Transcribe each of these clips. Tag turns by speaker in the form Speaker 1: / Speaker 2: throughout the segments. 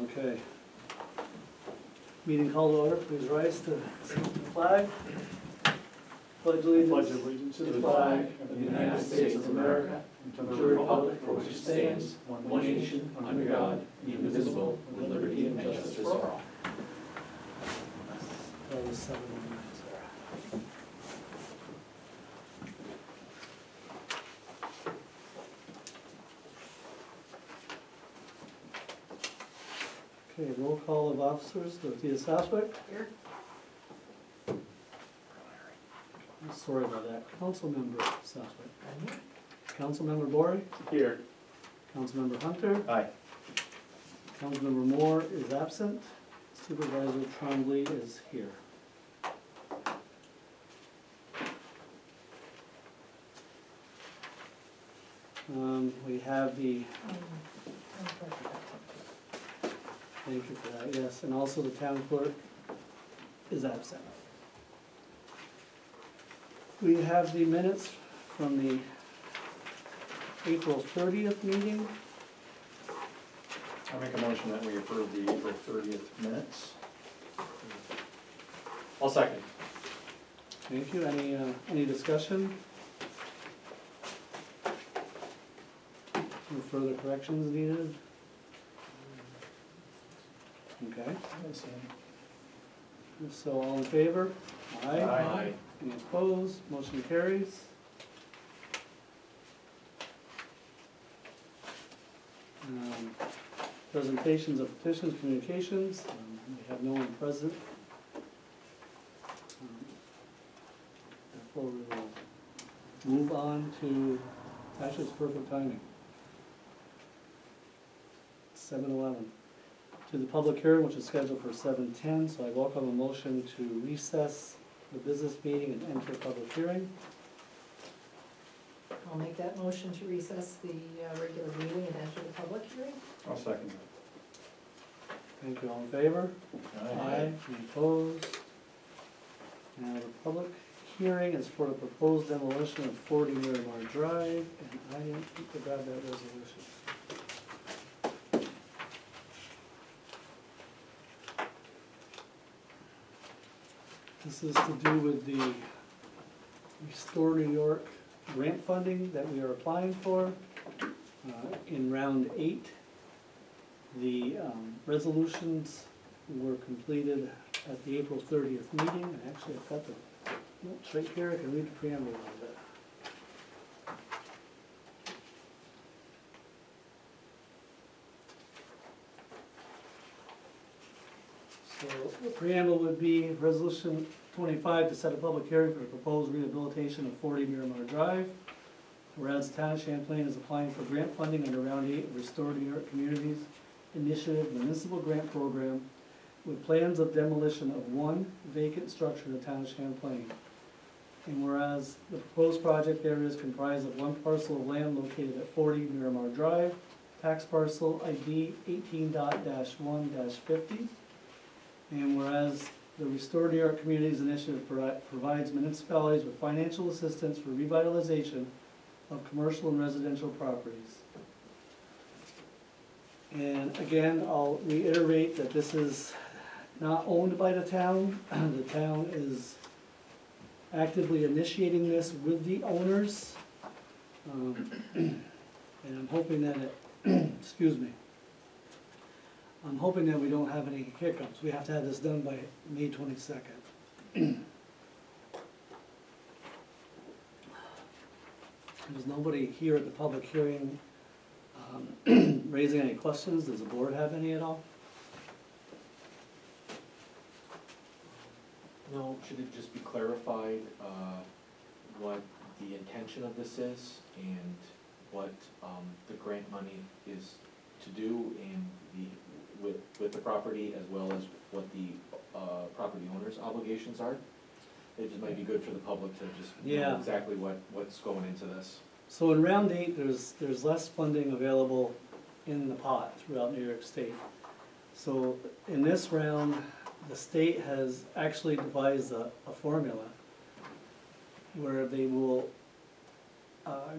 Speaker 1: Okay. Meeting called to order, please rise to salute the flag. Pledge allegiance to the flag of the United States of America and to the republic for which it stands, one nation, under God, indivisible, with liberty and justice for all. That was 7 minutes there. Okay, roll call of officers. Dorothea Southwick.
Speaker 2: Here.
Speaker 1: Sorry about that. Councilmember Southwick.
Speaker 2: I'm here.
Speaker 1: Councilmember Bory.
Speaker 3: Here.
Speaker 1: Councilmember Hunter.
Speaker 3: Aye.
Speaker 1: Councilmember Moore is absent. Supervisor Trombley is here. We have the, thank you for that, yes, and also the town clerk is absent. We have the minutes from the April 30th meeting.
Speaker 3: I make a motion that we approve the April 30th minutes. I'll second.
Speaker 1: Thank you. Any discussion? No further corrections needed? Okay, so all in favor? Aye.
Speaker 3: Aye.
Speaker 1: Any opposed? Motion carries. Presentations of petitions, communications. We have no one present. Therefore, we will move on to, actually it's perfect timing. 7:11. To the public hearing, which is scheduled for 7:10, so I welcome a motion to recess the business meeting and enter public hearing.
Speaker 2: I'll make that motion to recess the regular meeting and enter the public hearing.
Speaker 3: I'll second that.
Speaker 1: Thank you. All in favor? Any opposed? Now, the public hearing is for the proposed demolition of 40 Miramar Drive, and I didn't think to grab that resolution. This is to do with the Restore New York grant funding that we are applying for. In round 8, the resolutions were completed at the April 30th meeting, and actually I've got the notes right here. I can read the preamble a little bit. So the preamble would be Resolution 25 to set a public hearing for the proposed rehabilitation of 40 Miramar Drive. Whereas the town of Champlain is applying for grant funding under Round 8 of Restore New York Communities Initiative Municipal Grant Program with plans of demolition of one vacant structure in the town of Champlain. And whereas the proposed project area is comprised of one parcel of land located at 40 Miramar Drive, tax parcel ID 18.-1-50. And whereas the Restore New York Communities Initiative provides municipalities with financial assistance for revitalization of commercial and residential properties. And again, I'll reiterate that this is not owned by the town. The town is actively initiating this with the owners. And I'm hoping that it, excuse me, I'm hoping that we don't have any hiccups. We have to have this done by May 22nd. There's nobody here at the public hearing raising any questions. Does the board have any at all?
Speaker 4: No, should it just be clarified what the intention of this is and what the grant money is to do and with the property, as well as what the property owner's obligations are? It just might be good for the public to just know exactly what's going into this.
Speaker 1: So in round 8, there's less funding available in the pot throughout New York State. So in this round, the state has actually devised a formula where they will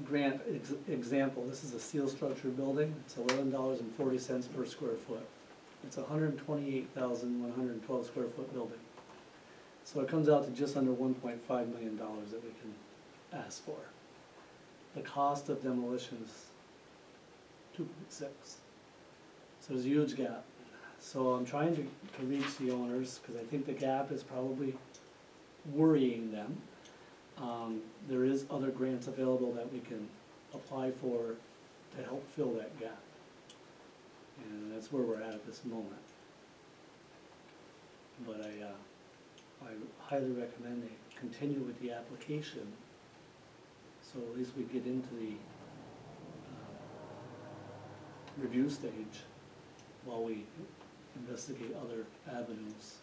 Speaker 1: grant example, this is a steel structure building, it's $11.40 per square foot. It's a 128,112 square foot building. So it comes out to just under $1.5 million that we can ask for. The cost of demolition is 2.6. So there's a huge gap. So I'm trying to reach the owners, because I think the gap is probably worrying them. There is other grants available that we can apply for to help fill that gap. And that's where we're at this moment. But I highly recommend they continue with the application, so at least we get into the review stage while we investigate other avenues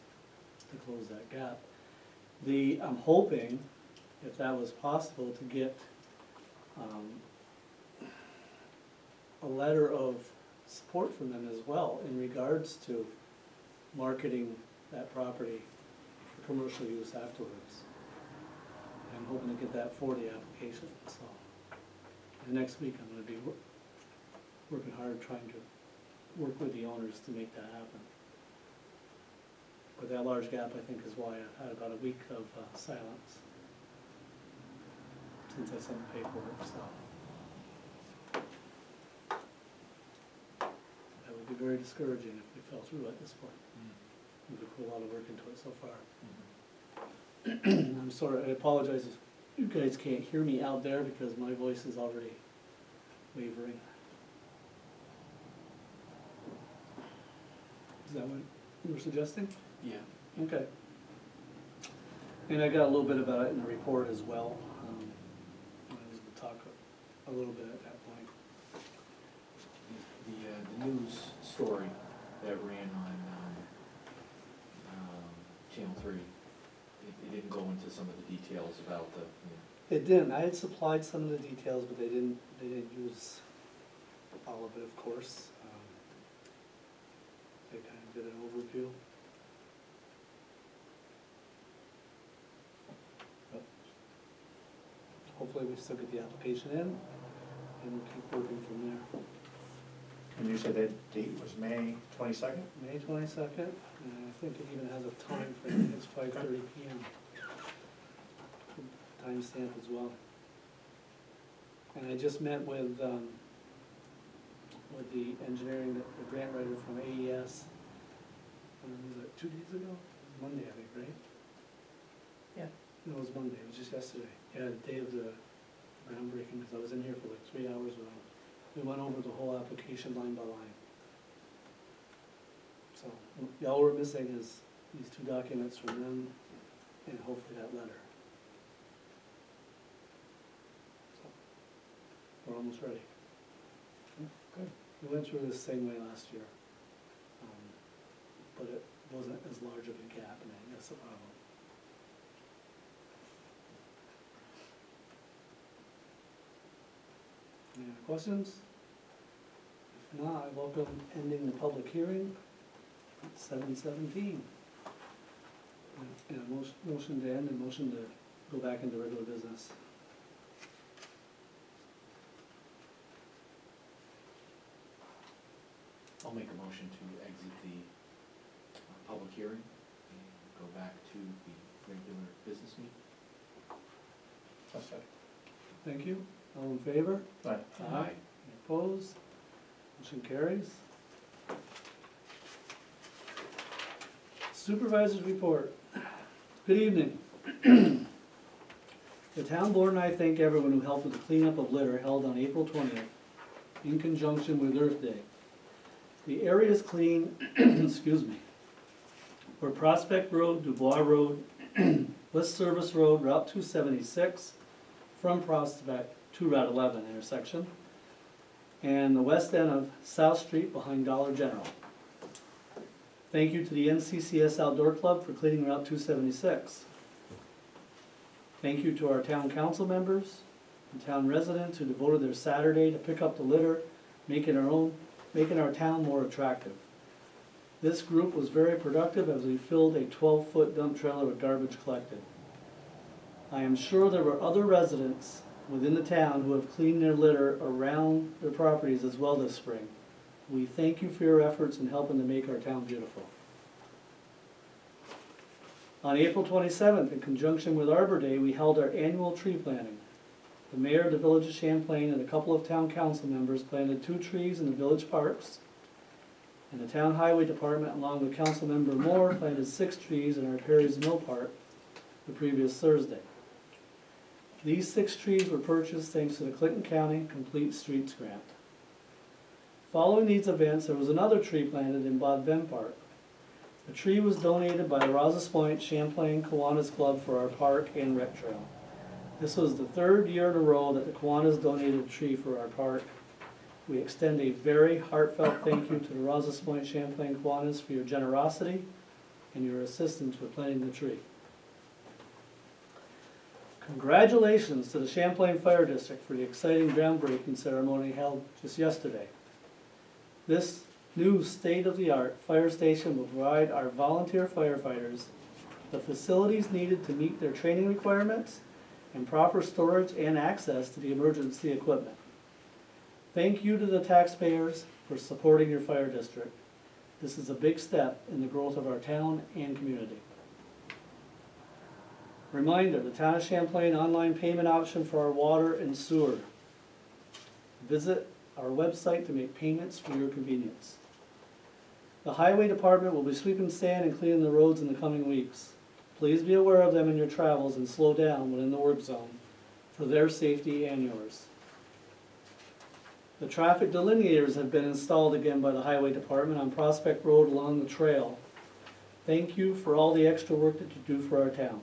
Speaker 1: to close that gap. I'm hoping, if that was possible, to get a letter of support from them as well in regards to marketing that property for commercial use afterwards. I'm hoping to get that for the application, so. And next week I'm gonna be working hard trying to work with the owners to make that happen. But that large gap, I think, is why I've had about a week of silence since I sent the paperwork, so. That would be very discouraging if we fell through at this point. We've put a lot of work into it so far. I'm sorry, I apologize if you guys can't hear me out there because my voice is already wavering. Is that what you were suggesting?
Speaker 4: Yeah.
Speaker 1: Okay. And I got a little bit about it in the report as well. I was going to talk a little bit at that point.
Speaker 4: The news story that ran on Channel 3, it didn't go into some of the details about the,
Speaker 1: It didn't. I had supplied some of the details, but they didn't use all of it, of course. They kind of did an overview. But hopefully we still get the application in, and we'll keep working from there.
Speaker 3: And you said that date was May 22nd?
Speaker 1: May 22nd, and I think it even has a time frame. It's 5:30 p.m. Timestamp as well. And I just met with the engineering, the grant writer from AES, was it 2 days ago? Monday, I think, right?
Speaker 2: Yeah.
Speaker 1: No, it was Monday, it was just yesterday. Yeah, the day of the groundbreaking, because I was in here for like 3 hours with him. We went over the whole application line by line. So, all we're missing is these 2 documents from them, and hopefully that letter. So, we're almost ready.
Speaker 3: Good.
Speaker 1: We went through this same way last year, but it wasn't as large of a gap, and I think that's the problem. Any other questions? If not, I welcome ending the public hearing at 7:17. And a motion to end and motion to go back into regular business.
Speaker 4: I'll make a motion to exit the public hearing and go back to the regular business meeting.
Speaker 3: That's it.
Speaker 1: Thank you. All in favor?
Speaker 3: Aye.
Speaker 4: Aye.
Speaker 1: Any opposed? Motion carries. Supervisor's report. Good evening. The town board and I thank everyone who helped with the cleanup of litter held on April 20th in conjunction with Earth Day. The area is clean, excuse me, for Prospect Road, Dubois Road, West Service Road, Route 276, from Prospect to Route 11 intersection, and the west end of South Street behind Dollar General. Thank you to the NCCS Outdoor Club for cleaning Route 276. Thank you to our town council members and town residents who devoted their Saturday to pick up the litter, making our town more attractive. This group was very productive as we filled a 12-foot dump trailer with garbage collected. I am sure there were other residents within the town who have cleaned their litter around their properties as well this spring. We thank you for your efforts in helping to make our town beautiful. On April 27th, in conjunction with Arbor Day, we held our annual tree planting. The mayor of the village of Champlain and a couple of town council members planted 2 trees in the village parks. And the town highway department, along with council member Moore, planted 6 trees in our Perry's Mill Park the previous Thursday. These 6 trees were purchased thanks to the Clinton County Complete Streets Grant. Following these events, there was another tree planted in Vin Park. The tree was donated by the Rouse's Point Champlain Kiwanis Club for our park and rec trail. This was the 3rd year in a row that the Kiwanis donated a tree for our park. We extend a very heartfelt thank you to the Rouse's Point Champlain Kiwanis for your generosity and your assistance with planting the tree. Congratulations to the Champlain Fire District for the exciting groundbreaking ceremony held just yesterday. This new state-of-the-art fire station will provide our volunteer firefighters the facilities needed to meet their training requirements and proper storage and access to the emergency equipment. Thank you to the taxpayers for supporting your fire district. This is a big step in the growth of our town and community. Reminder, the Town of Champlain online payment option for our water and sewer. Visit our website to make payments for your convenience. The Highway Department will be sweeping sand and cleaning the roads in the coming weeks. Please be aware of them in your travels and slow down when in the work zone for their safety and yours. The traffic delineators have been installed again by the Highway Department on Prospect Road along the trail. Thank you for all the extra work that you do for our town.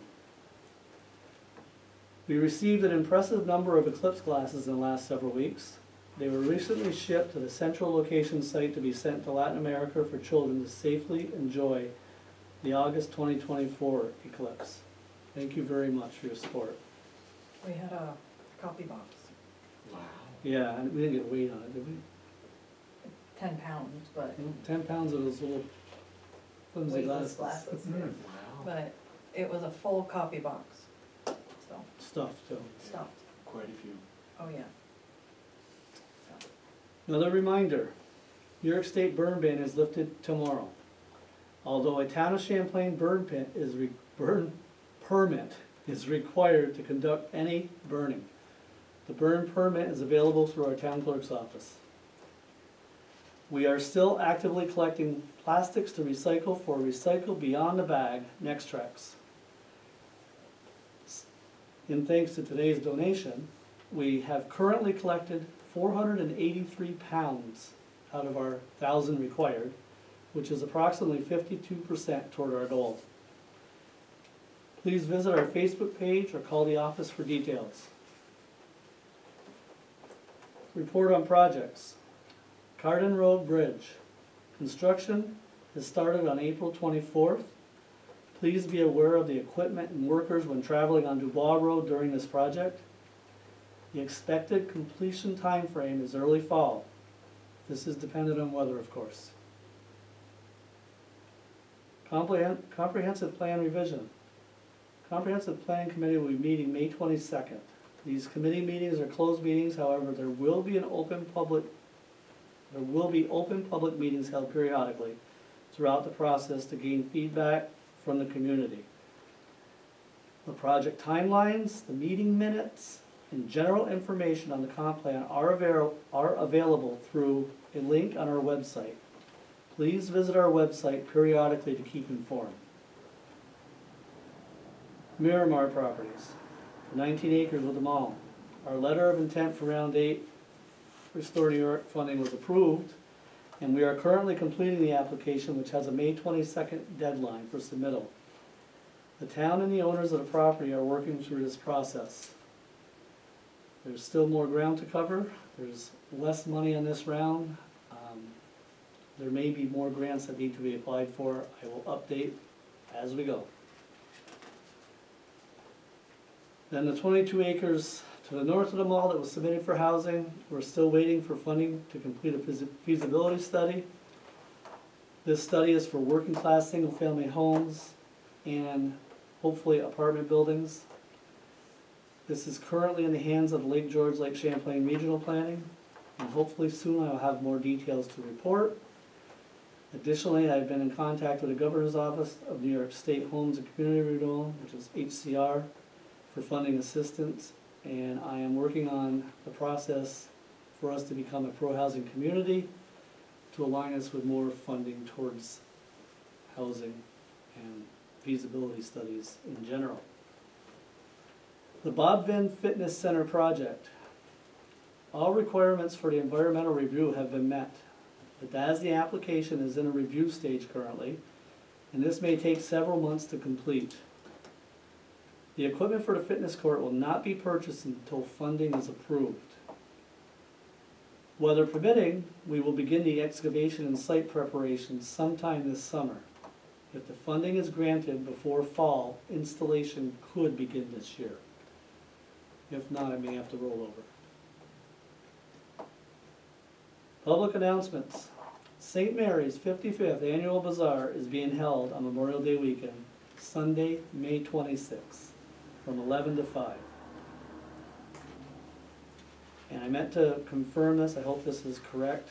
Speaker 1: We received an impressive number of eclipse glasses in the last several weeks. They were recently shipped to the central location site to be sent to Latin America for children to safely enjoy the August 2024 eclipse. Thank you very much for your support.
Speaker 2: We had a copy box,
Speaker 4: Wow.
Speaker 1: Yeah, and we didn't get weight on it, did we?
Speaker 2: 10 pounds, but,
Speaker 1: 10 pounds of those little flimsy
Speaker 2: weightless
Speaker 1: glasses.
Speaker 2: glasses.
Speaker 4: Wow.
Speaker 2: But it was a full copy box, so,
Speaker 1: Stuff, too.
Speaker 2: stuffed,
Speaker 4: Quite a few.
Speaker 2: oh yeah.
Speaker 1: Another reminder, New York State burn ban is lifted tomorrow. Although a Town of Champlain burn permit is required to conduct any burning. The burn permit is available through our town clerk's office. We are still actively collecting plastics to recycle for Recycle Beyond the Bag Next Tracks. In thanks to today's donation, we have currently collected 483 pounds out of our 1,000 required, which is approximately 52% toward our goal. Please visit our Facebook page or call the office for details. Report on projects. Carden Road Bridge. Construction has started on April 24th. Please be aware of the equipment and workers when traveling on Dubois Road during this project. The expected completion time frame is early fall. This is dependent on weather, of course. Comprehensive Plan Revision. Comprehensive Plan Committee will be meeting May 22nd. These committee meetings are closed meetings, however, there will be open public meetings held periodically throughout the process to gain feedback from the community. The project timelines, the meeting minutes, and general information on the comp plan are available through a link on our website. Please visit our website periodically to keep informed. Miramar Properties, for 19 acres with the mall. Our letter of intent for round 8 Restore New York funding was approved, and we are currently completing the application, which has a May 22nd deadline for submittal. The town and the owners of the property are working through this process. There's still more ground to cover. There's less money in this round. There may be more grants that need to be applied for. I will update as we go. Then the 22 acres to the north of the mall that was submitted for housing, we're still waiting for funding to complete a feasibility study. This study is for working class single family homes and hopefully apartment buildings. This is currently in the hands of the Lake George, Lake Champlain Regional Planning, and hopefully soon I will have more details to report. Additionally, I've been in contact with the Governor's Office of New York State Homes and Community Renewal, which is HCR, for funding assistance, and I am working on the process for us to become a pro-housing community to align us with more funding towards housing and feasibility studies in general. The Vin Fitness Center project. All requirements for the environmental review have been met, but as the application is in a review stage currently, and this may take several months to complete. The equipment for the fitness court will not be purchased until funding is approved. Weather permitting, we will begin the excavation and site preparation sometime this summer. If the funding is granted before fall, installation could begin this year. If not, it may have to roll over. Public announcements. St. Mary's 55th Annual Bazaar is being held on Memorial Day weekend, Sunday, May 26th, from 11 to 5. And I meant to confirm this, I hope this is correct.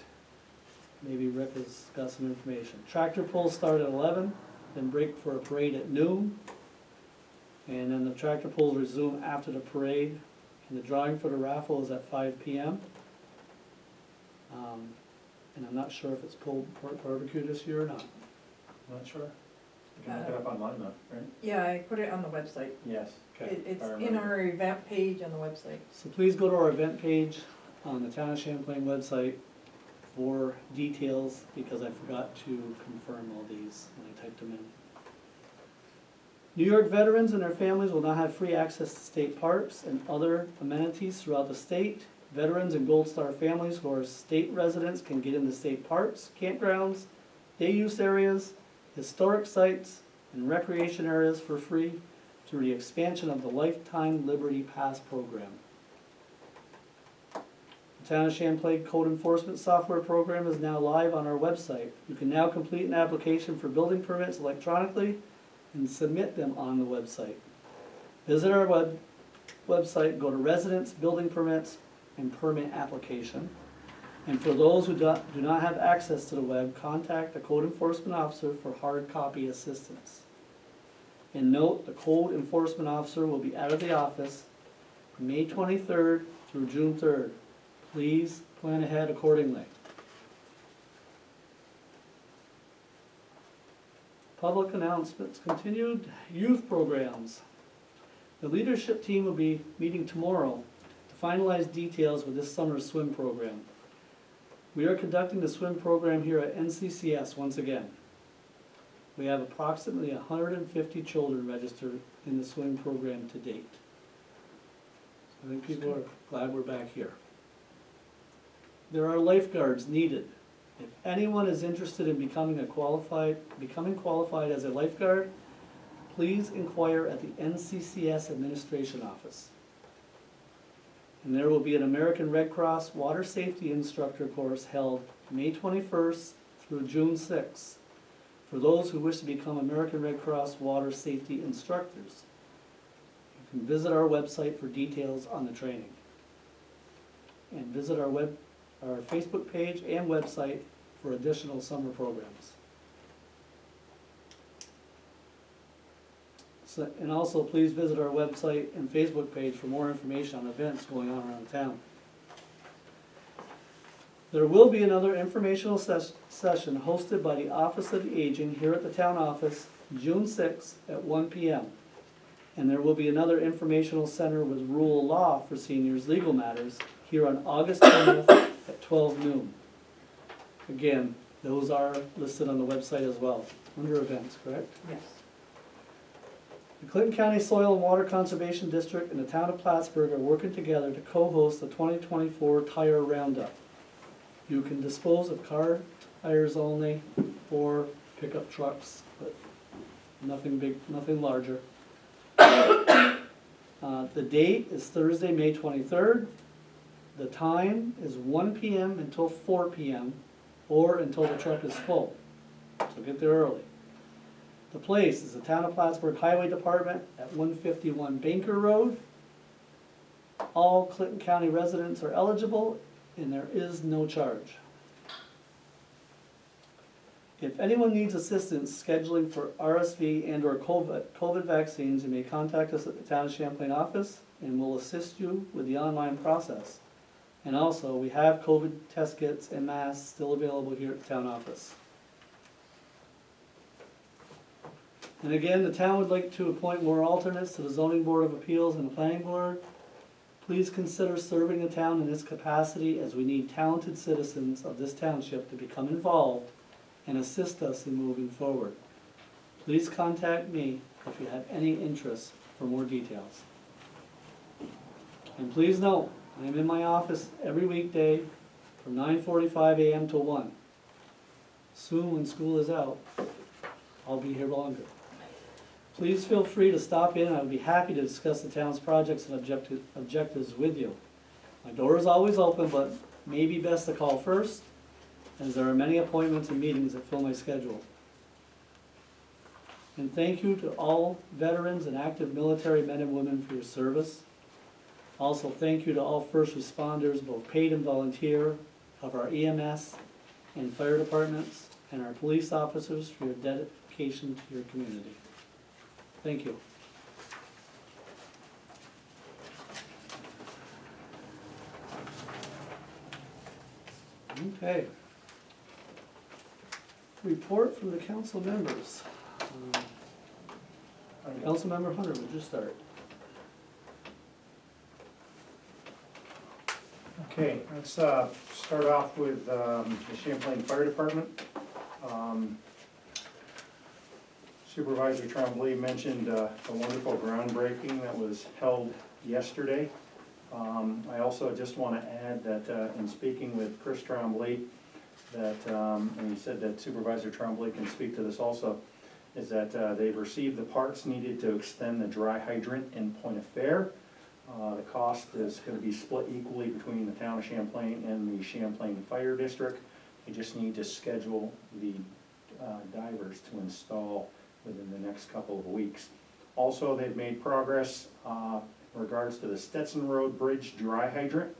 Speaker 1: Maybe Rick has got some information. Tractor pulls start at 11, then break for a parade at noon. And then the tractor pulls resume after the parade. And the drawing for the raffle is at 5 p.m. And I'm not sure if it's pulled pork barbecue this year or not.
Speaker 3: Not sure. You can look it up online though, right?
Speaker 2: Yeah, I put it on the website.
Speaker 3: Yes.
Speaker 1: Okay.
Speaker 2: It's
Speaker 3: I
Speaker 2: in
Speaker 3: remember.
Speaker 2: our event page on the website.
Speaker 1: So please go to our event page on the Town of Champlain website for details, because I forgot to confirm all these when I typed them in. New York veterans and their families will now have free access to state parks and other amenities throughout the state. Veterans and Gold Star families who are state residents can get into state parks, campgrounds, day use areas, historic sites, and recreation areas for free through the expansion of the Lifetime Liberty Pass program. The Town of Champlain Code Enforcement Software program is now live on our website. You can now complete an application for building permits electronically and submit them on the website. Visit our website, go to Residents, Building Permits, and Permit Application. And for those who do not have access to the web, contact the Code Enforcement Officer for hard copy assistance. And note, the Code Enforcement Officer will be out of the office May 23rd through June 3rd. Please plan ahead accordingly. Public announcements, continued youth programs. The leadership team will be meeting tomorrow to finalize details with this summer's swim program. We are conducting the swim program here at NCCS once again. We have approximately 150 children registered in the swim program to date. I think people are glad we're back here. There are lifeguards needed. If anyone is interested in becoming qualified as a lifeguard, please inquire at the NCCS Administration Office. And there will be an American Red Cross Water Safety Instructor course held May 21st through June 6th for those who wish to become American Red Cross Water Safety Instructors. You can visit our website for details on the training. And visit our Facebook page and website for additional summer programs. And also please visit our website and Facebook page for more information on events going on around town. There will be another informational session hosted by the Office of the Aging here at the town office June 6th at 1 p.m. And there will be another informational center with rule of law for seniors legal matters here on August 20th at 12 noon. Again, those are listed on the website as well, under events, correct?
Speaker 2: Yes.
Speaker 1: The Clinton County Soil and Water Conservation District and the town of Plattsburgh are working together to co-host the 2024 Tire Roundup. You can dispose of car tires only or pickup trucks, but nothing big, nothing larger. The date is Thursday, May 23rd. The time is 1 p.m. until 4 p.m. or until the truck is full. So get there early. The place is the Town of Plattsburgh Highway Department at 151 Banker Road. All Clinton County residents are eligible and there is no charge. If anyone needs assistance scheduling for RSV and or COVID vaccines, you may contact us at the Town of Champlain office and we'll assist you with the online process. And also, we have COVID test kits and masks still available here at the town office. And again, the town would like to appoint more alternates to the Zoning Board of Appeals and the Planning Board. Please consider serving the town in this capacity as we need talented citizens of this township to become involved and assist us in moving forward. Please contact me if you have any interest for more details. And please note, I am in my office every weekday from 9:45 a.m. to 1. Soon, when school is out, I'll be here longer. Please feel free to stop in. I would be happy to discuss the town's projects and objectives with you. My door is always open, but may be best to call first, as there are many appointments and meetings that fill my schedule. And thank you to all veterans and active military men and women for your service. Also, thank you to all first responders, both paid and volunteer, of our EMS and fire departments, and our police officers for your dedication to your community. Thank you. Okay. Report from the council members. Councilmember Hunter, would you start?
Speaker 3: Okay, let's start off with the Champlain Fire Department. Supervisor Tremblay mentioned a wonderful groundbreaking that was held yesterday. I also just want to add that in speaking with Chris Tremblay, that, and he said that Supervisor Tremblay can speak to this also, is that they've received the parts needed to extend the dry hydrant in Point of Fair. The cost is going to be split equally between the town of Champlain and the Champlain Fire District. They just need to schedule the divers to install within the next couple of weeks. Also, they've made progress in regards to the Stetson Road Bridge dry hydrant.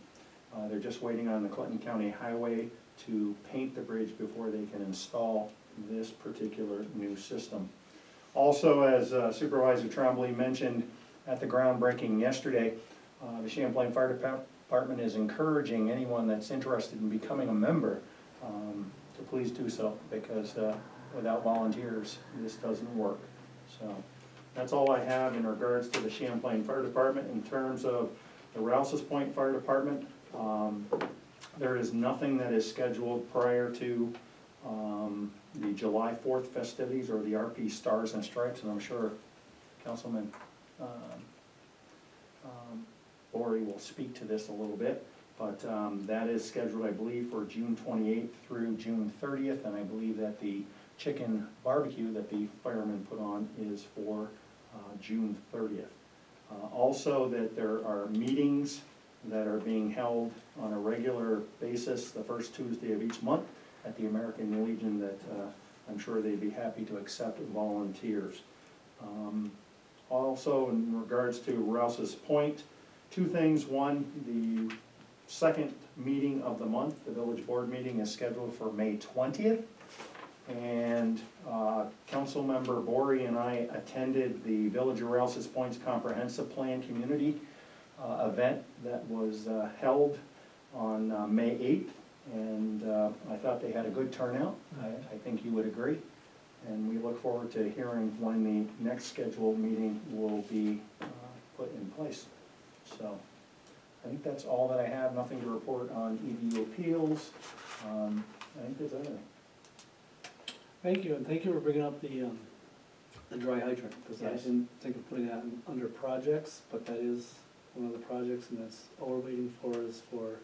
Speaker 3: They're just waiting on the Clinton County Highway to paint the bridge before they can install this particular new system. Also, as Supervisor Tremblay mentioned at the groundbreaking yesterday, the Champlain Fire Department is encouraging anyone that's interested in becoming a member to please do so, because without volunteers, this doesn't work. So that's all I have in regards to the Champlain Fire Department. In terms of the Rouse's Point Fire Department, there is nothing that is scheduled prior to the July 4th festivities or the RP Stars and Stripes, and I'm sure Councilman Lori will speak to this a little bit, but that is scheduled, I believe, for June 28th through June 30th, and I believe that the chicken barbecue that the firemen put on is for June 30th. Also, that there are meetings that are being held on a regular basis the first Tuesday of each month at the American Legion that I'm sure they'd be happy to accept volunteers. Also, in regards to Rouse's Point, two things. One, the second meeting of the month, the village board meeting, is scheduled for May 20th. And Councilmember Bory and I attended the Village of Rouse's Point's Comprehensive Plan Community event that was held on May 8th. And I thought they had a good turnout. I think you would agree. And we look forward to hearing when the next scheduled meeting will be put in place. So I think that's all that I have. Nothing to report on EDU appeals. I think that's everything.
Speaker 1: Thank you, and thank you for bringing up the dry hydrant, because I
Speaker 3: Yes.
Speaker 1: didn't think of putting that under projects, but that is one of the projects, and that's all we're waiting for is for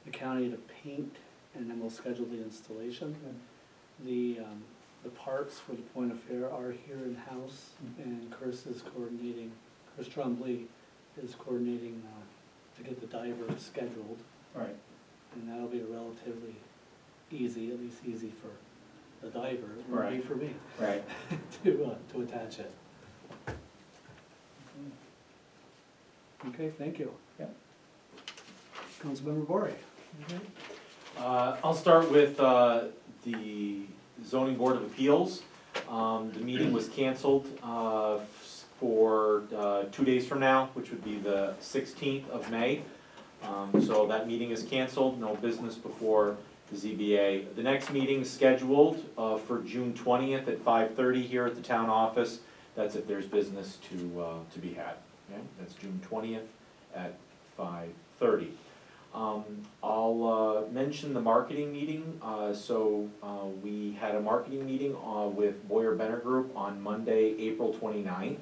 Speaker 1: the county to paint, and then we'll schedule the installation. The parts for the Point of Fair are here in-house, and Chris Tremblay is coordinating to get the diver scheduled,
Speaker 3: Right.
Speaker 1: and that'll be relatively easy, at least easy for the diver, it won't be
Speaker 3: Right.
Speaker 1: for me,
Speaker 3: Right.
Speaker 1: to attach it. Okay, thank you.
Speaker 3: Yeah.
Speaker 1: Councilmember Bori.
Speaker 4: I'll start with the zoning board of appeals. The meeting was canceled for 2 days from now, which would be the 16th of May. So that meeting is canceled, no business before the ZBA. The next meeting is scheduled for June 20th at 5:30 here at the town office. That's if there's business to be had. Okay? That's June 20th at 5:30. I'll mention the marketing meeting. We had a marketing meeting with Boyer Benner Group on Monday, April 29th.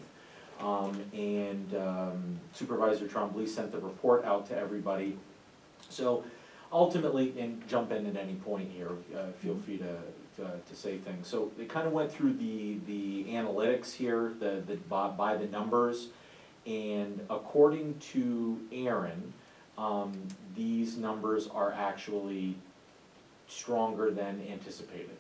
Speaker 4: Supervisor Trombley sent the report out to everybody. So ultimately, and jump in at any point here, feel free to say things. So they kind of went through the analytics here, by the numbers, and according to Aaron, these numbers are actually stronger than anticipated.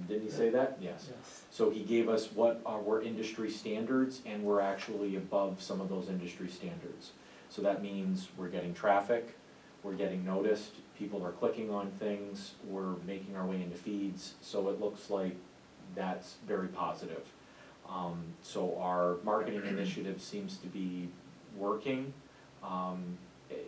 Speaker 4: Didn't he say that? Yes.
Speaker 1: Yes.
Speaker 4: So he gave us what were industry standards, and we're actually above some of those industry standards. So that means we're getting traffic, we're getting noticed, people are clicking on things, we're making our way into feeds, so it looks like that's very positive. So our marketing initiative seems to be working.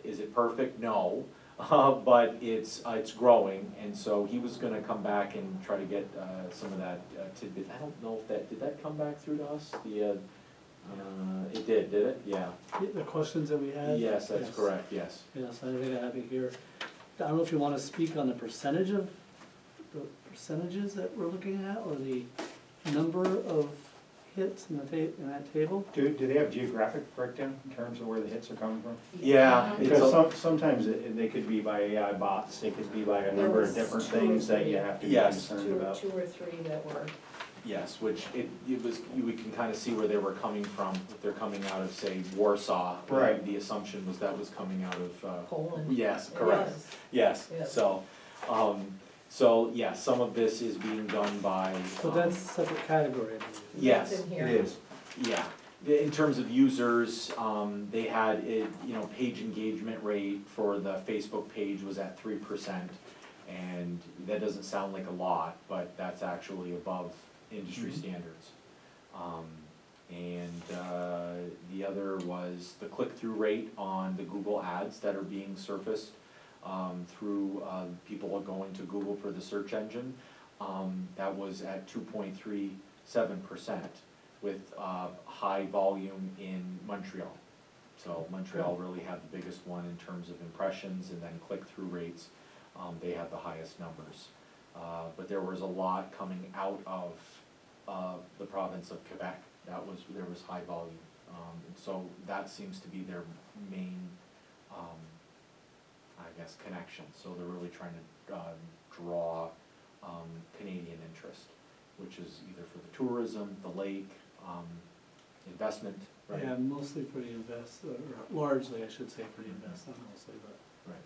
Speaker 4: Is it perfect? No. But it's growing, and so he was gonna come back and try to get some of that tidbit. I don't know if did that come back through to us? It did it? Yeah.
Speaker 1: The questions that we had?
Speaker 4: Yes, that's correct, yes.
Speaker 1: Yes, I think I have it here. I don't know if you wanna speak on the percentages that we're looking at, or the number of hits in that table?
Speaker 3: Do they have geographic breakdown in terms of where the hits are coming from?
Speaker 4: Yeah.
Speaker 3: Because sometimes they could be by AI bots, they could be by a number of different things that you have to be
Speaker 4: Yes.
Speaker 3: concerned about.
Speaker 2: Two or three that were,
Speaker 4: Yes, which we can kind of see where they were coming from. If they're coming out of, say, Warsaw.
Speaker 3: Right.
Speaker 4: The assumption was that was coming out of,
Speaker 2: Poland.
Speaker 4: yes,
Speaker 2: It
Speaker 4: correct.
Speaker 2: was.
Speaker 4: Yes,
Speaker 2: Yes.
Speaker 4: so, yeah, some of this is being done by.
Speaker 1: So that's a separate category, I believe.
Speaker 4: Yes,
Speaker 2: That's in here.
Speaker 3: It is.
Speaker 4: yeah. In terms of users, they had, page engagement rate for the Facebook page was at 3%. And that doesn't sound like a lot, but that's actually above industry standards. The other was the click-through rate on the Google ads that are being surfaced through people are going to Google for the search engine. That was at 2.37% with high volume in Montreal. So Montreal really had the biggest one in terms of impressions, and then click-through rates, they had the highest numbers. But there was a lot coming out of the province of Quebec. There was high volume. And so that seems to be their main, connection. So they're really trying to draw Canadian interest, which is either for the tourism, the lake, investment, right?
Speaker 1: Yeah, mostly for the or largely, I should say, for the investment mostly, but.
Speaker 4: Right.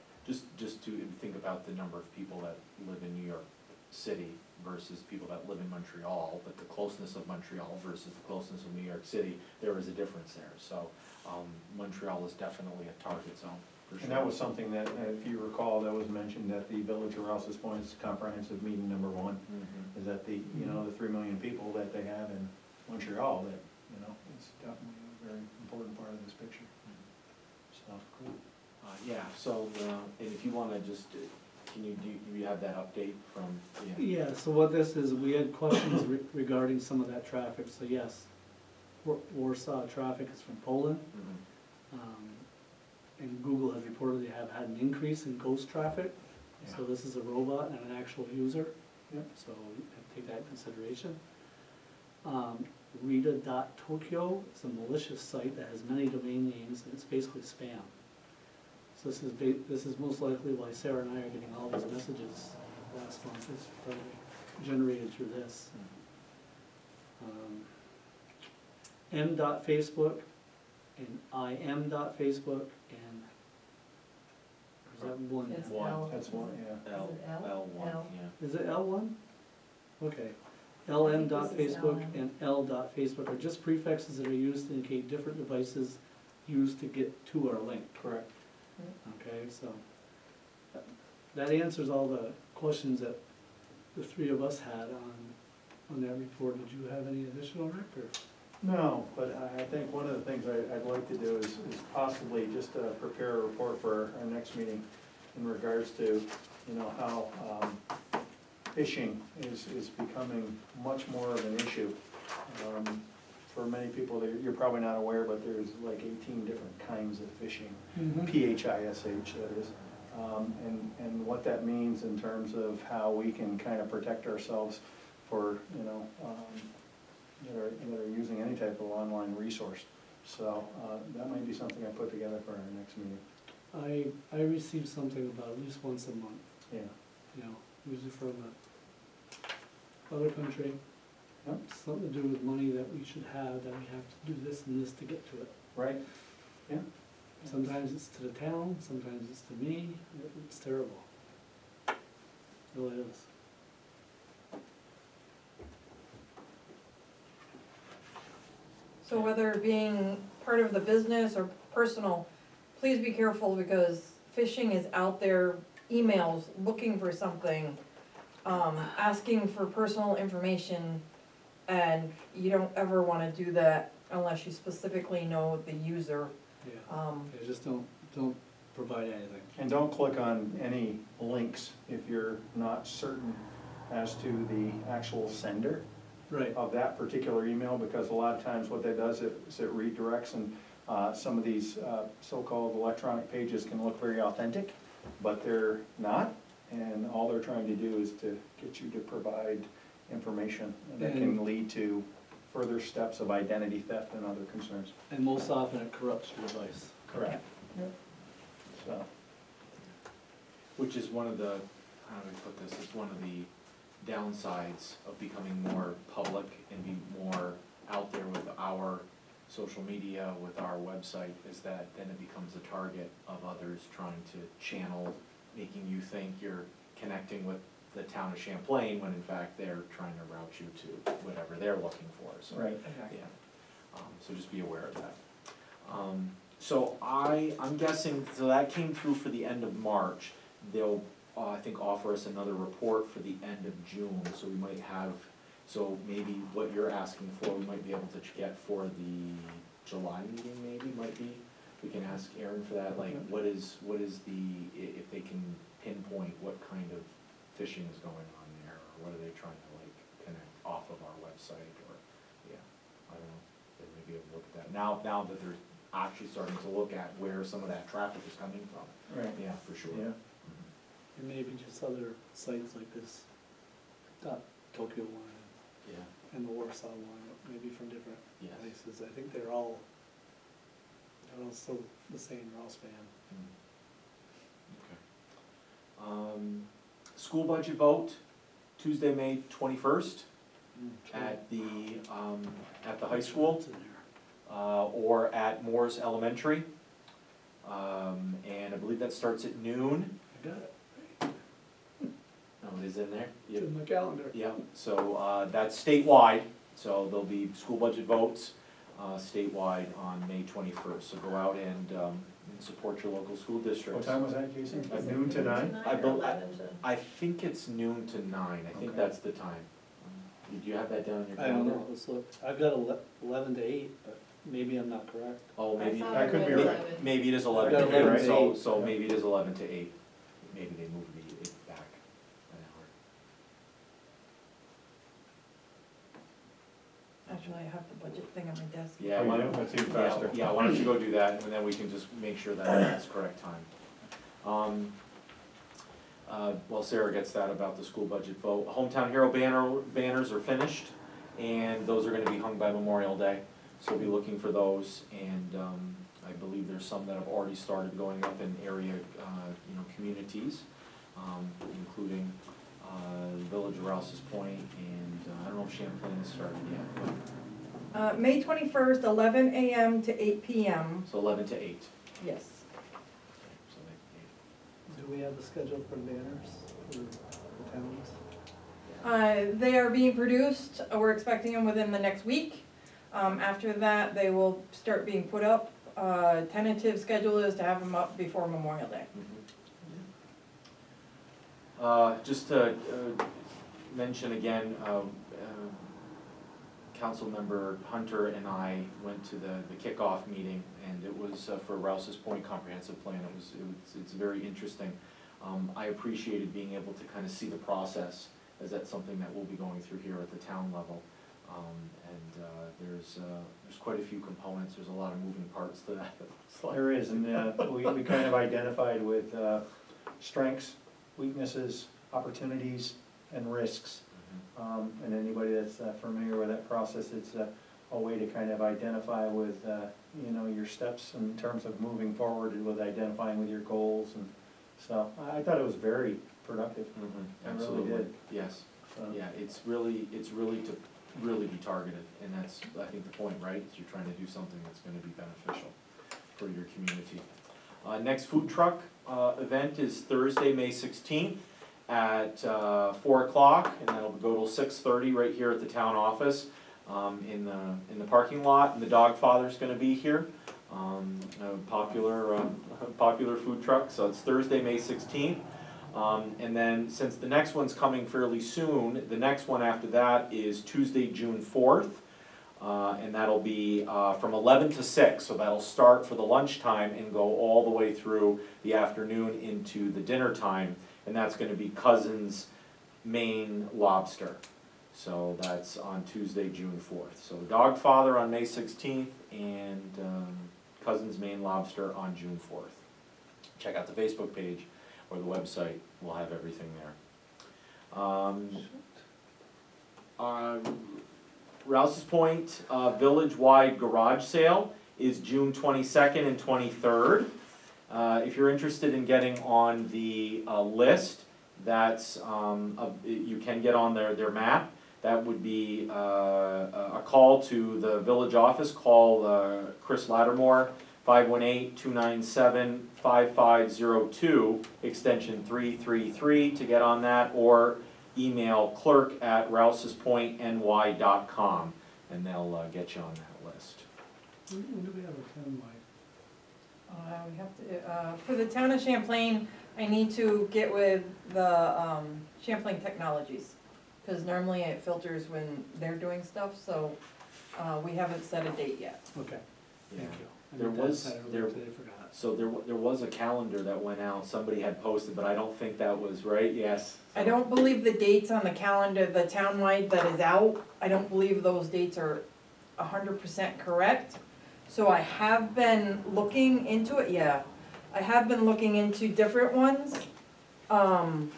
Speaker 4: Just to think about the number of people that live in New York City versus people that live in Montreal, but the closeness of Montreal versus the closeness of New York City, there is a difference there. So Montreal is definitely a target zone, for sure.
Speaker 3: And that was something that, if you recall, that was mentioned at the Village of Rouse's Point's comprehensive meeting number 1,
Speaker 4: Mhm.
Speaker 3: is that the 3 million people that they have in Montreal, that, it's definitely a very important part of this picture. So, cool.
Speaker 4: Yeah, so, and if you wanna just, do you have that update from?
Speaker 1: Yeah, so what this is, we had questions regarding some of that traffic, so yes, Warsaw traffic is from Poland.
Speaker 4: Mhm.
Speaker 1: And Google has reported they have had an increase in ghost traffic. So this is a robot and an actual user.
Speaker 3: Yep.
Speaker 1: So you have to take that into consideration. Rita.Tokyo is a malicious site that has many domain names, and it's basically spam. So this is most likely why Sarah and I are getting all these messages last month, is probably generated through this. M.Facebook and im.Facebook, and or is that one?
Speaker 2: It's
Speaker 4: One.
Speaker 2: L.
Speaker 3: That's one, yeah.
Speaker 4: L,
Speaker 2: Is it L?
Speaker 4: L1,
Speaker 2: L.
Speaker 4: yeah.
Speaker 1: Is it L1? Okay.
Speaker 2: I think
Speaker 1: lm.facebook
Speaker 2: this is LM.
Speaker 1: and l.facebook are just prefixes that are used to indicate different devices use to get to our link.
Speaker 3: Correct.
Speaker 1: Okay, so that answers all the questions that the three of us had on that report. Did you have any additional, Rick, or?
Speaker 3: No, but I think one of the things I'd like to do is possibly just prepare a report for our next meeting in regards to, you know, how fishing is becoming much more of an issue. For many people, you're probably not aware, but there's like 18 different kinds of fishing, PHISH that is. And what that means in terms of how we can kind of protect ourselves for, you know, that are using any type of online resource. So that might be something I put together for our next meeting.
Speaker 1: I receive something about at least once a month,
Speaker 3: Yeah.
Speaker 1: you know, usually from other country.
Speaker 3: Yep.
Speaker 1: Something to do with money that we should have, that we have to do this and this to get to it.
Speaker 3: Right? Yeah.
Speaker 1: Sometimes it's to the town, sometimes it's to me. It's terrible. It really is.
Speaker 5: So whether being part of the business or personal, please be careful because phishing is out there, emails, looking for something, asking for personal information, and you don't ever wanna do that unless you specifically know the user.
Speaker 1: Yeah, okay, just don't provide anything.
Speaker 3: And don't click on any links if you're not certain as to the actual sender
Speaker 1: Right.
Speaker 3: of that particular email, because a lot of times what that does is it redirects, and some of these so-called electronic pages can look very authentic, but they're not, and all they're trying to do is to get you to provide information, and that can lead to further steps of identity theft and other concerns.
Speaker 1: And most often it corrupts your device.
Speaker 3: Correct.
Speaker 2: Yep.
Speaker 3: So,
Speaker 4: Which is one of the, how do we put this, it's one of the downsides of becoming more public and be more out there with our social media, with our website, is that then it becomes a target of others trying to channel, making you think you're connecting with the town of Champlain, when in fact they're trying to route you to whatever they're looking for, so.
Speaker 3: right.
Speaker 4: Yeah, so just be aware of that. So I'm guessing, so that came through for the end of March. They'll, I think, offer us another report for the end of June, so we might have, so maybe what you're asking for, we might be able to get for the July meeting, maybe, might be. We can ask Aaron for that, like, what is the, if they can pinpoint what kind of phishing is going on there, or what are they trying to, like, connect off of our website, or, yeah, I don't know, they may be able to look at that. Now that they're actually starting to look at where some of that traffic is coming from.
Speaker 3: Right.
Speaker 4: Yeah, for sure.
Speaker 3: Yeah.
Speaker 1: And maybe just other sites like this, Tokyo one
Speaker 4: Yeah,
Speaker 1: and the Warsaw one, maybe from different
Speaker 4: yes.
Speaker 1: places. I think they're all still the same, they're all spam.
Speaker 4: Okay. School budget vote, Tuesday, May 21st, at the high school,
Speaker 1: It's in there.
Speaker 4: or at Moore's Elementary. And I believe that starts at noon.
Speaker 1: I got it,
Speaker 4: Oh, it is in there?
Speaker 1: it's in my calendar.
Speaker 4: Yeah, so that's statewide, so there'll be school budget votes statewide on May 21st. So go out and support your local school districts.
Speaker 3: What time was that, Jason?
Speaker 2: Is
Speaker 3: At
Speaker 2: it
Speaker 3: noon to 9?
Speaker 4: I
Speaker 2: or
Speaker 4: bel-
Speaker 2: 11 to?
Speaker 4: I think it's noon to 9, I think
Speaker 3: Okay.
Speaker 4: that's the time. Did you have that down in your
Speaker 1: I don't
Speaker 4: calendar?
Speaker 1: know, let's look. I've got 11 to 8, but maybe I'm not correct.
Speaker 4: Oh, maybe,
Speaker 2: I
Speaker 3: That
Speaker 2: thought
Speaker 3: could
Speaker 2: it
Speaker 3: be
Speaker 2: was
Speaker 3: right.
Speaker 2: 11.
Speaker 4: maybe it is 11
Speaker 1: I've
Speaker 4: to
Speaker 1: got
Speaker 4: 8,
Speaker 1: 11 to
Speaker 4: so,
Speaker 1: 8.
Speaker 4: so maybe it is 11 to 8. Maybe they moved it back an hour.
Speaker 5: Actually, I have the budget thing on my desk.
Speaker 4: Yeah,
Speaker 3: Oh, you
Speaker 4: why
Speaker 3: do?
Speaker 4: don't-
Speaker 3: That's even
Speaker 4: yeah,
Speaker 3: faster.
Speaker 4: yeah, why don't you go do that, and then we can just make sure that that's correct time. While Sarah gets that about the school budget vote, Hometown Hero banners are finished, and those are gonna be hung by Memorial Day, so we'll be looking for those, and, I believe there's some that have already started going up in area, communities, including, Village of Rouse's Point, and, I don't know if Champlain has started yet, but,
Speaker 5: May 21st, 11 a.m. to 8 p.m.
Speaker 4: so 11 to 8.
Speaker 5: Yes.
Speaker 4: So they,
Speaker 1: Do we have a schedule for banners for the towns?
Speaker 5: They are being produced, we're expecting them within the next week. After that, they will start being put up tentative schedule is to have them up before Memorial Day.
Speaker 4: Just to mention again, Councilmember Hunter and I went to the kickoff meeting, and it was for Rouse's Point Comprehensive Plan. It's very interesting. I appreciated being able to kind of see the process, as that's something that we'll be going through here at the town level. There's quite a few components, there's a lot of moving parts to that.
Speaker 3: There is, and we kind of identified with strengths, weaknesses, opportunities, and risks. And anybody that's familiar with that process, it's a way to kind of identify with, you know, your steps in terms of moving forward and with identifying with your goals. And so I thought it was very productive. I really
Speaker 4: Absolutely,
Speaker 3: did.
Speaker 4: yes.
Speaker 3: So,
Speaker 4: Yeah, it's really to really be targeted, and that's, I think, the point, right? Is you're trying to do something that's gonna be beneficial for your community. Next food truck event is Thursday, May 16th at 4 o'clock, and that'll go till 6:30 right here at the town office in the parking lot. And the Dog Father's gonna be here, a popular food truck. So it's Thursday, May 16th. And then, since the next one's coming fairly soon, the next one after that is Tuesday, June 4th. And that'll be from 11 to 6, so that'll start for the lunchtime and go all the way through the afternoon into the dinner time. And that's gonna be Cousins Maine Lobster. So that's on Tuesday, June 4th. So Dog Father on May 16th and Cousins Maine Lobster on June 4th. Check out the Facebook page or the website, we'll have everything there. Rouse's Point Village-wide Garage Sale is June 22nd and 23rd. If you're interested in getting on the list, that's, you can get on their map. That would be a call to the village office. Call Chris Lattimore, 518-297-5502, extension 333 to get on that, or email clerk@rousespointny.com, and they'll get you on that list.
Speaker 1: When do we have a townwide?
Speaker 5: We have to, for the town of Champlain, I need to get with the Champlain Technologies, because normally it filters when they're doing stuff, so we haven't set a date yet.
Speaker 1: Okay, thank
Speaker 4: Yeah.
Speaker 1: you. I
Speaker 4: There
Speaker 1: meant that
Speaker 4: was-
Speaker 1: said earlier
Speaker 4: there-
Speaker 1: today, forgot.
Speaker 4: So there was a calendar that went out, somebody had posted, but I don't think that was right, yes?
Speaker 5: I don't believe the dates on the calendar, the townwide that is out, I don't believe those dates are 100% correct. So I have been looking into it, yeah. I have been looking into different ones. I'm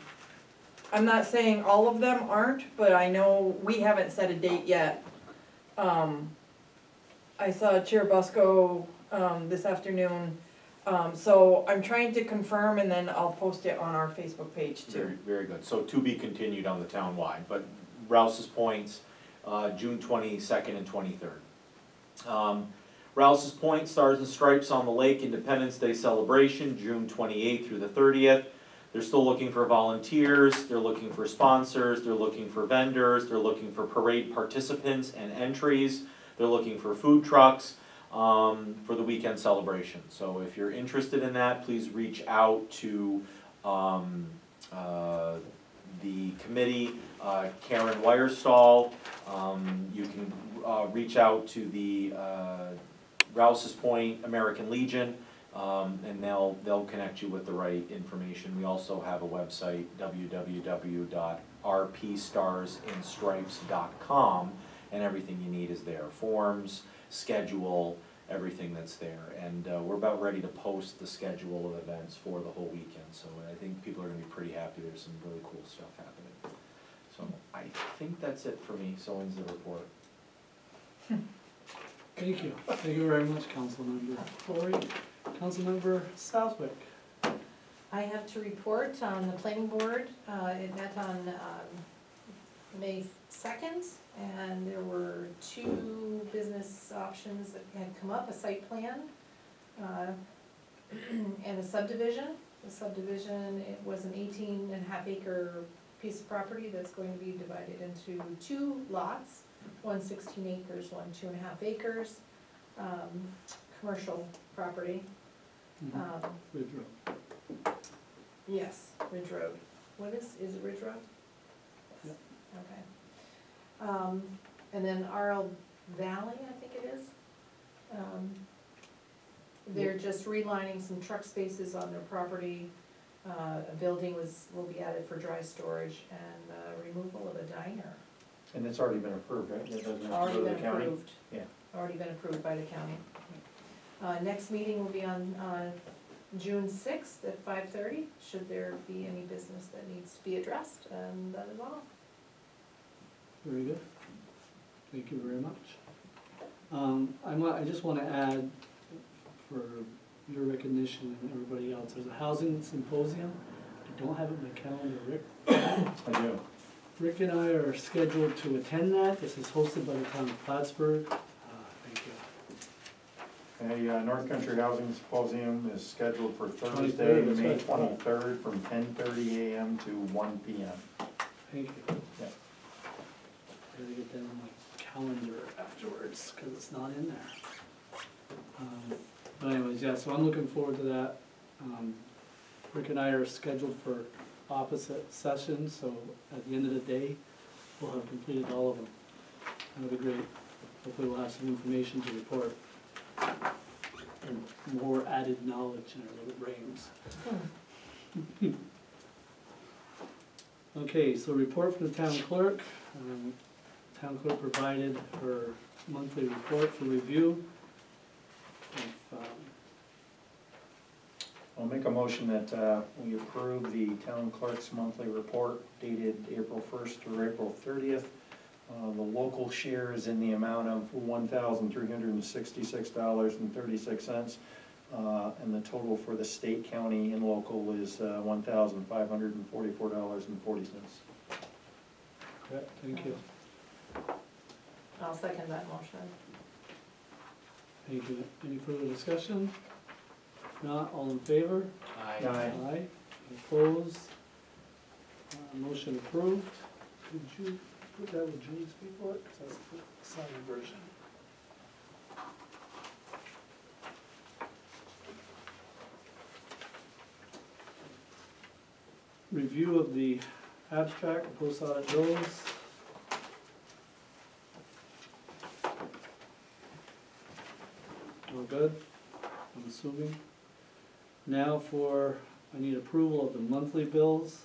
Speaker 5: not saying all of them aren't, but I know we haven't set a date yet. I saw Chair Busco this afternoon, so I'm trying to confirm, and then I'll post it on our Facebook page too.
Speaker 4: Very, very good. So to be continued on the townwide, but Rouse's Point's June 22nd and 23rd. Rouse's Point Stars and Stripes on the Lake Independence Day celebration, June 28th through the 30th. They're still looking for volunteers, they're looking for sponsors, they're looking for vendors, they're looking for parade participants and entries, they're looking for food trucks for the weekend celebration. So if you're interested in that, please reach out to the committee, Karen Weierstall. You can reach out to the Rouse's Point American Legion, and they'll connect you with the right information. We also have a website, www.rpstarsandstripes.com, and everything you need is there. Forms, schedule, everything that's there. And we're about ready to post the schedule of events for the whole weekend, so I think people are gonna be pretty happy. There's some really cool stuff happening. So I think that's it for me, so ends the report.
Speaker 1: Thank you. Thank you very much, Councilmember Corey. Councilmember Southwick.
Speaker 2: I have to report on the planning board, it met on May 2nd, and there were 2 business options that had come up, a site plan and a subdivision. The subdivision, it was an 18.5 acre piece of property that's going to be divided into 2 lots, one 16 acres, one 2.5 acres. commercial property.
Speaker 1: Ridge Road.
Speaker 2: Yes, Ridge Road. What is it Ridge Road? Yes. Okay. And then RL Valley, I think it is. They're just relining some truck spaces on their property. A building will be added for dry storage and removal of a diner.
Speaker 3: And it's already been approved, right? It doesn't have to
Speaker 2: Already
Speaker 3: go to the
Speaker 2: been
Speaker 3: county?
Speaker 2: approved.
Speaker 3: Yeah.
Speaker 2: Already been approved by the county. Next meeting will be on June sixth at 5:30, should there be any business that needs to be addressed, and that is all.
Speaker 1: Very good. Thank you very much. I just wanna add, for your recognition and everybody else, there's a housing symposium. I don't have it in my calendar, Rick.
Speaker 3: I do.
Speaker 1: Rick and I are scheduled to attend that. This is hosted by the town of Plattsburgh. Thank you.
Speaker 3: A North Country Housing Symposium is scheduled for
Speaker 1: 23rd,
Speaker 3: Thursday,
Speaker 1: that's
Speaker 3: May
Speaker 1: right.
Speaker 3: 23rd, from 10:30 a.m. to 1 p.m.
Speaker 1: Thank you.
Speaker 3: Yeah.
Speaker 1: Gotta get that on my calendar afterwards, cause it's not in there. But anyways, yeah, so I'm looking forward to that. Rick and I are scheduled for opposite sessions, so at the end of the day, we'll have completed all of them. That'll be great. Hopefully we'll have some information to report. And more added knowledge in our little brains. Okay, so report from the town clerk. Town clerk provided her monthly report for review.
Speaker 3: I'll make a motion that we approve the town clerk's monthly report dated April 1st through April 30th. The local share is in the amount of $1,366.36, and the total for the state, county, and local is $1,544.40.
Speaker 1: Yeah, thank you.
Speaker 2: I'll second that motion.
Speaker 1: Thank you. Any further discussion? If not, all in favor?
Speaker 3: Aye.
Speaker 1: Aye. Opposed? Motion approved. Could you put that with Julie's report? Because that's the signed version. Review of the abstract, post audit bills. All good, I'm assuming. Now I need approval of the monthly bills.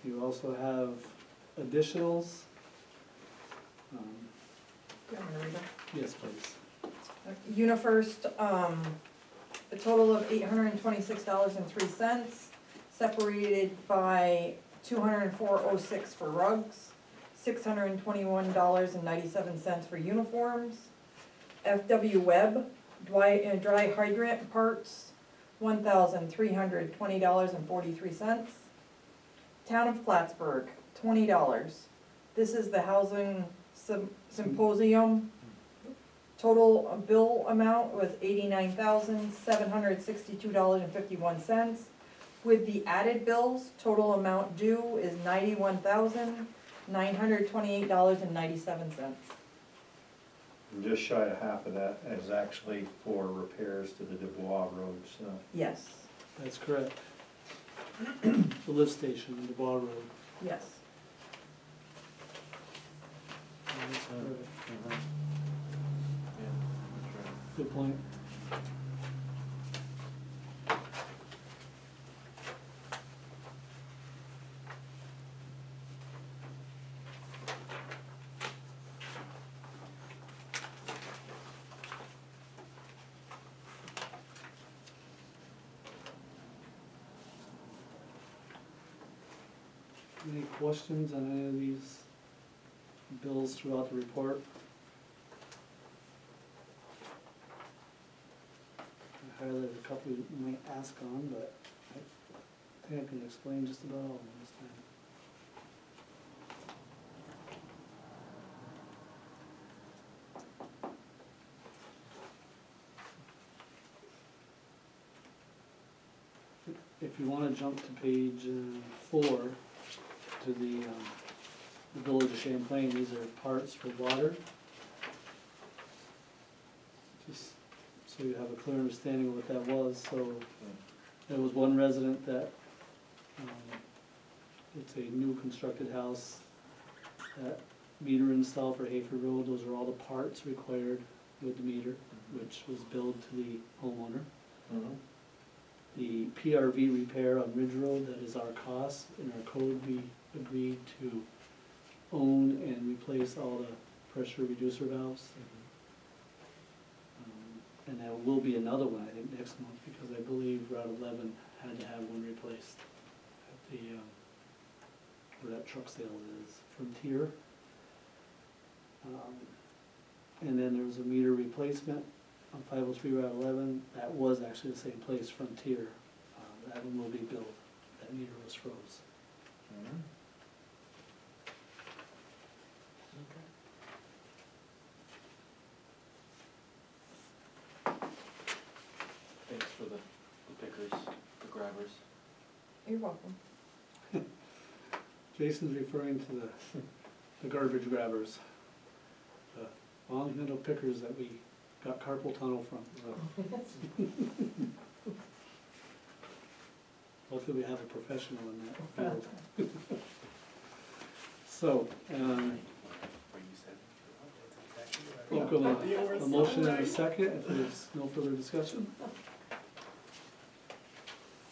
Speaker 1: You also have additionals.
Speaker 5: Do you want me to read them?
Speaker 1: Yes, please.
Speaker 5: UniFirst, a total of $826.03, separated by $204.06 for rugs, $621.97 for uniforms. FW Web, dry hydrant parts, $1,320.43. Town of Plattsburgh, $20. This is the housing symposium. Total bill amount was $89,762.51. With the added bills, total amount due is $91,928.97.
Speaker 3: And just shy of half of that is actually for repairs to the Dubois Road, so.
Speaker 5: Yes,
Speaker 1: That's correct. The lift station on the Dubois Road.
Speaker 5: yes.
Speaker 1: That's correct.
Speaker 4: Yeah, that's right.
Speaker 1: Good point. Any questions on any of these bills throughout the report? I highlighted a couple you might ask on, but I think I can explain just about all of them this time. If you wanna jump to page 4, to the Village of Champlain, these are parts for water. Just so so you have a clear understanding of what that was, so there was one resident that, it's a new constructed house, that meter install for Hayford Road, those are all the parts required with the meter, which was billed to the homeowner.
Speaker 4: Mhm.
Speaker 1: The PRV repair on Ridge Road, that is our cost. In our code, we agreed to own and replace all the pressure reducer valves. And there will be another one, I think, next month, because I believe Route 11 had to have one replaced at the, where that truck sale is, Frontier. And then there was a meter replacement on 503 Route 11, that was actually the same place, Frontier. That one will be billed, that meter was froze.
Speaker 4: Mhm. Thanks for the pickers, the grabbers.
Speaker 5: You're welcome.
Speaker 1: Jason's referring to the garbage grabbers, the long handle pickers that we got carpal tunnel from. Hopefully we have a professional in that field. So, welcome, a motion and a second, if there's no further discussion.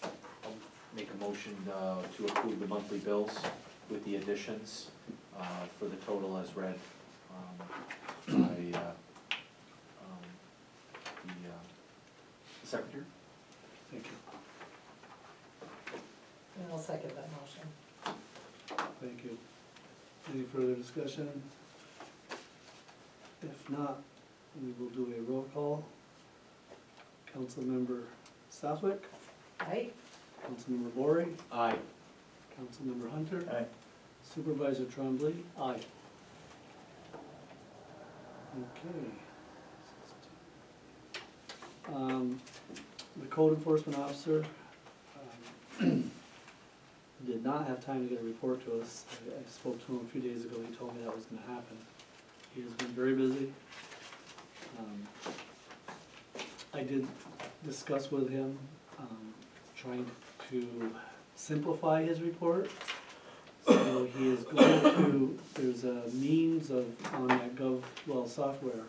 Speaker 4: I'll make a motion to approve the monthly bills with the additions for the total as read by the secretary.
Speaker 1: Thank you,
Speaker 2: And I'll second that motion.
Speaker 1: thank you. Any further discussion? If not, we will do a roll call. Councilmember Southwick,
Speaker 2: Right?
Speaker 1: Councilmember Bory,
Speaker 4: Aye.
Speaker 1: Councilmember Hunter,
Speaker 3: Aye.
Speaker 1: Supervisor Trombley, aye. Okay. The code enforcement officer did not have time to get a report to us. I spoke to him a few days ago, he told me that was gonna happen. He has been very busy. I did discuss with him, trying to simplify his report. So he is going to, there's a means of, on that GovWell software,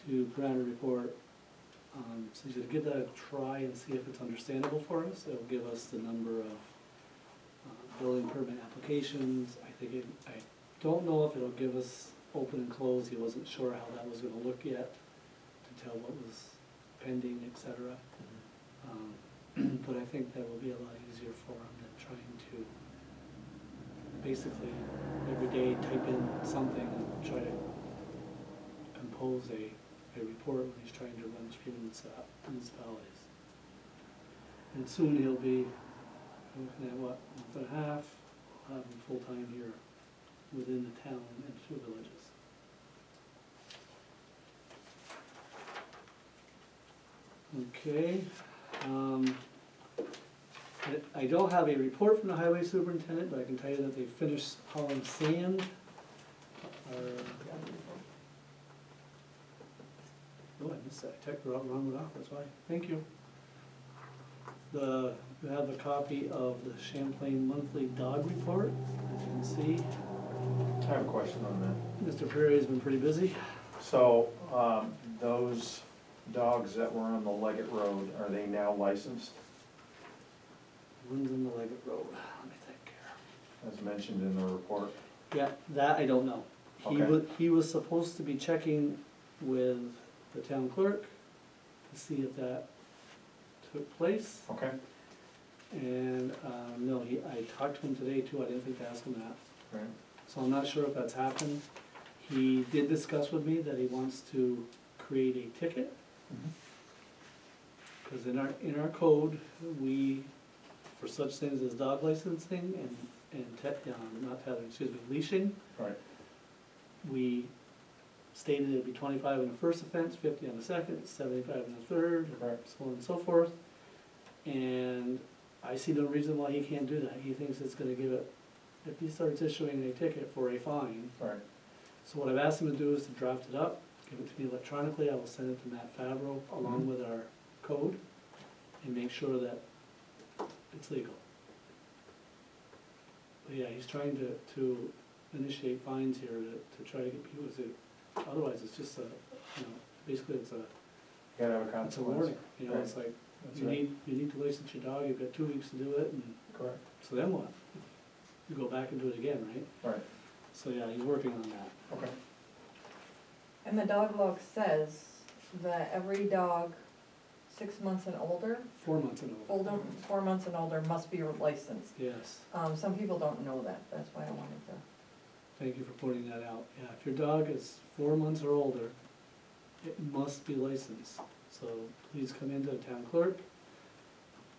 Speaker 1: to grant a report. So he's gonna give that a try and see if it's understandable for us. It'll give us the number of building permit applications. I don't know if it'll give us open and close. He wasn't sure how that was gonna look yet, to tell what was pending, et cetera. But I think that will be a lot easier for him than trying to basically every day type in something and try to compose a report when he's trying to run through municipalities. And soon he'll be looking at what, month and a half, full-time here within the town and two villages. Okay, I don't have a report from the highway superintendent, but I can tell you that they finished hauling sand. Oh, I missed that, I checked the wrong one off, that's why, thank you. You have a copy of the Champlain monthly dog report, as you can see.
Speaker 3: I have a question on that.
Speaker 1: Mr. Perry's been pretty busy.
Speaker 3: So, those dogs that were on the Leggett Road, are they now licensed,
Speaker 1: One's in the Leggett Road, let me think here.
Speaker 3: as mentioned in the report?
Speaker 1: Yeah, that I don't know.
Speaker 3: Okay.
Speaker 1: He was supposed to be checking with the town clerk to see if that took place.
Speaker 3: Okay,
Speaker 1: And, no, I talked to him today too, I didn't think to ask him that.
Speaker 3: right,
Speaker 1: So I'm not sure if that's happened. He did discuss with me that he wants to create a ticket, because in our code, we, for such things as dog licensing and not tethering, excuse me, leashing,
Speaker 3: right,
Speaker 1: we stated it'd be 25 on the first offense, 50 on the second, 75 on the third,
Speaker 3: correct,
Speaker 1: so on and so forth. And I see no reason why he can't do that. He thinks it's gonna give it, if he starts issuing a ticket for a fine.
Speaker 3: right,
Speaker 1: So what I've asked him to do is to draft it up, give it to me electronically, I will send it to Matt Favreau along with our code and make sure that it's legal. But yeah, he's trying to initiate fines here to try to get people to, otherwise it's just a, you know, basically it's a,
Speaker 3: You gotta have a
Speaker 1: it's a
Speaker 3: consequence.
Speaker 1: warning. You know, it's like,
Speaker 3: That's
Speaker 1: you
Speaker 3: right.
Speaker 1: need to license your dog, you've got 2 weeks to do it, and
Speaker 3: Correct.
Speaker 1: so then what? You go back and do it again, right?
Speaker 3: Right,
Speaker 1: So yeah, he's working on that.
Speaker 3: okay.
Speaker 5: And the dog log says that every dog 6 months and older,
Speaker 1: 4 months and over.
Speaker 5: 4 months and older must be licensed.
Speaker 1: Yes,
Speaker 5: Some people don't know that, that's why I wanted to.
Speaker 1: thank you for pointing that out. Yeah, if your dog is 4 months or older, it must be licensed. So please come into the town clerk.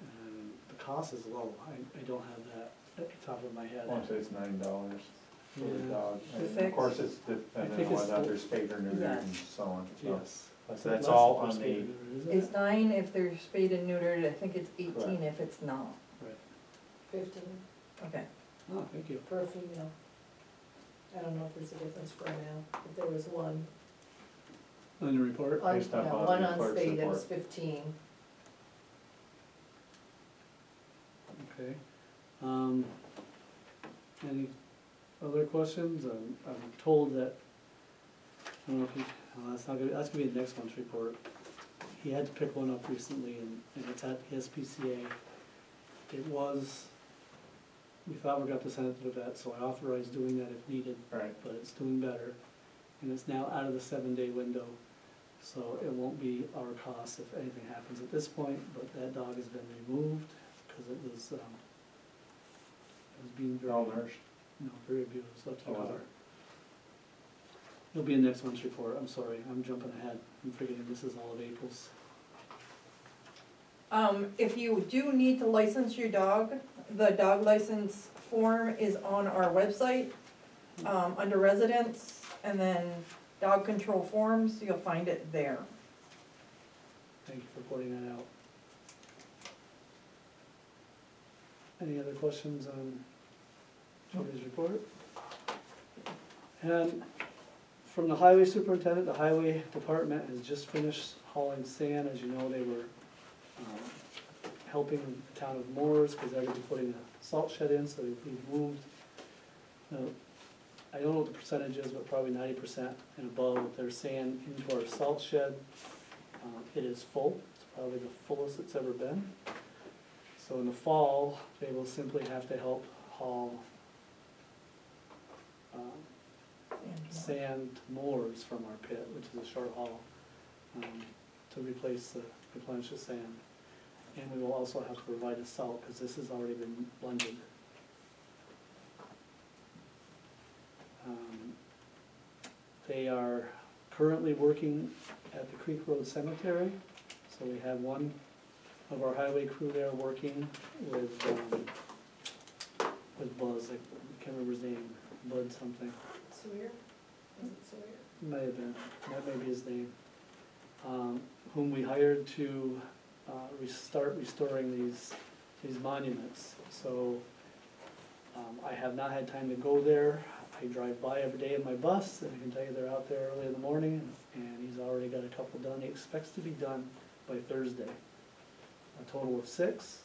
Speaker 1: And the cost is low. I don't have that at the top of my head.
Speaker 3: I want to say it's $9 for the
Speaker 1: Yeah.
Speaker 3: dog. And of
Speaker 5: Fixed.
Speaker 3: course, it's
Speaker 1: I
Speaker 3: dependent
Speaker 1: think
Speaker 3: on
Speaker 1: it's
Speaker 3: whether they're spayed or neutered
Speaker 5: Yes.
Speaker 3: and so on, so.
Speaker 1: Yes.
Speaker 3: But
Speaker 1: It's
Speaker 3: that's
Speaker 1: less
Speaker 3: all
Speaker 1: for
Speaker 3: on
Speaker 1: spayed
Speaker 3: the,
Speaker 1: and neutered, isn't
Speaker 5: It's
Speaker 1: it?
Speaker 5: 9 if they're spayed and neutered, I think it's 18
Speaker 3: Correct.
Speaker 5: if it's not.
Speaker 1: Right.
Speaker 2: 15
Speaker 5: Okay.
Speaker 1: Oh, thank you.
Speaker 2: for a female. I don't know if there's a difference for a male, but there was one.
Speaker 1: On your report?
Speaker 2: On,
Speaker 3: Based upon
Speaker 2: one
Speaker 3: the
Speaker 2: on
Speaker 3: clerk's
Speaker 2: spade, it was
Speaker 3: report.
Speaker 2: 15.
Speaker 1: Okay. Any other questions? I'm told that, I don't know if you, that's gonna be the next month's report. He had to pick one up recently and it's at his PCA. It was, we thought we got to send it to the vet, so I authorized doing that if needed,
Speaker 3: right,
Speaker 1: but it's doing better. And it's now out of the 7-day window, so it won't be our cost if anything happens at this point, but that dog has been removed because it was being very,
Speaker 3: malnourished.
Speaker 1: very abused, left in the
Speaker 3: Oh, was
Speaker 1: car. It'll be in next month's report, I'm sorry, I'm jumping ahead, I'm forgetting this is all of April's.
Speaker 5: If you do need to license your dog, the dog license form is on our website, under residents, and then dog control forms, you'll find it there.
Speaker 1: Thank you for pointing that out. Any other questions on Jody's report? And from the highway superintendent, the highway department has just finished hauling sand. As you know, they were helping the town of Moores because they're gonna be putting a salt shed in, so we've moved. I don't know what the percentage is, but probably 90% and above of their sand into our salt shed. It is full, it's probably the fullest it's ever been. So in the fall, they will simply have to help haul sand to Moores from our pit, which is a short haul, to replenish the sand. And we will also have to provide a salt, because this has already been blended. They are currently working at the Creek Road Cemetery, so we have one of our highway crew there working with Buzz, I can't remember his name, Bud something.
Speaker 2: Sawyer? Is it Sawyer?
Speaker 1: May have been, that may be his name, whom we hired to start restoring these monuments. So I have not had time to go there. I drive by every day in my bus, and I can tell you they're out there early in the morning, and he's already got a couple done. He expects to be done by Thursday. A total of 6.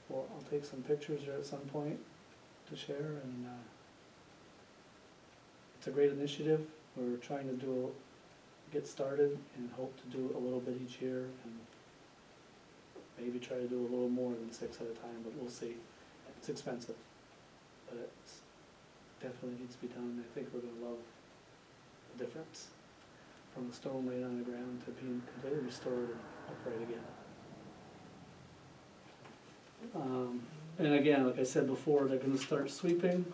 Speaker 1: Well, I'll take some pictures here at some point to share, and it's a great initiative. We're trying to get started and hope to do a little bit each year, and maybe try to do a little more than 6 at a time, but we'll see. It's expensive, but it definitely needs to be done. I think we're gonna love the difference from the stone laying on the ground to being completely restored and upright again. And again, like I said before, they're gonna start sweeping.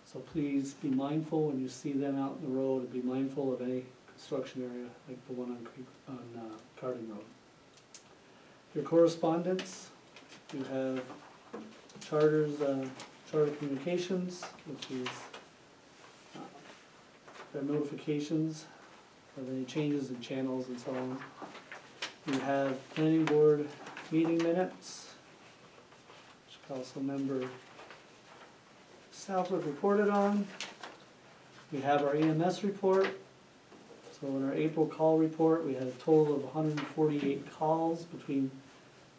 Speaker 1: So please be mindful when you see them out in the road, and be mindful of any construction area like the one on Carding Road. Your correspondence, you have Charter Communications, which is their notifications of any changes in channels and so on. You have planning board meeting minutes, which council member Southwick reported on. We have our EMS report. So in our April call report, we had a total of 148 calls between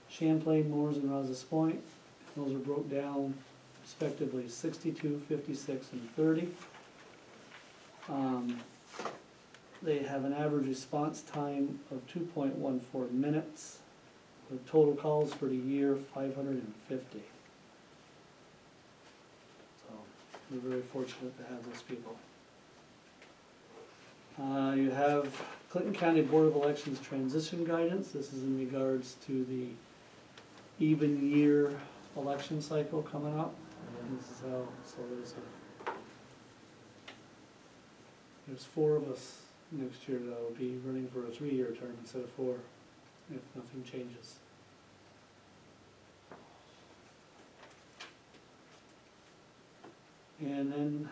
Speaker 1: Champlain, Moores, and Rouse's Point. Those are broke down respectively 62, 56, and 30. They have an average response time of 2.14 minutes, with total calls for the year 550. So we're very fortunate to have those people. You have Clinton County Board of Elections transition guidance. This is in regards to the even year election cycle coming up. And this is how, so there's 4 of us next year that will be running for a 3-year term instead of 4, if nothing changes. And then,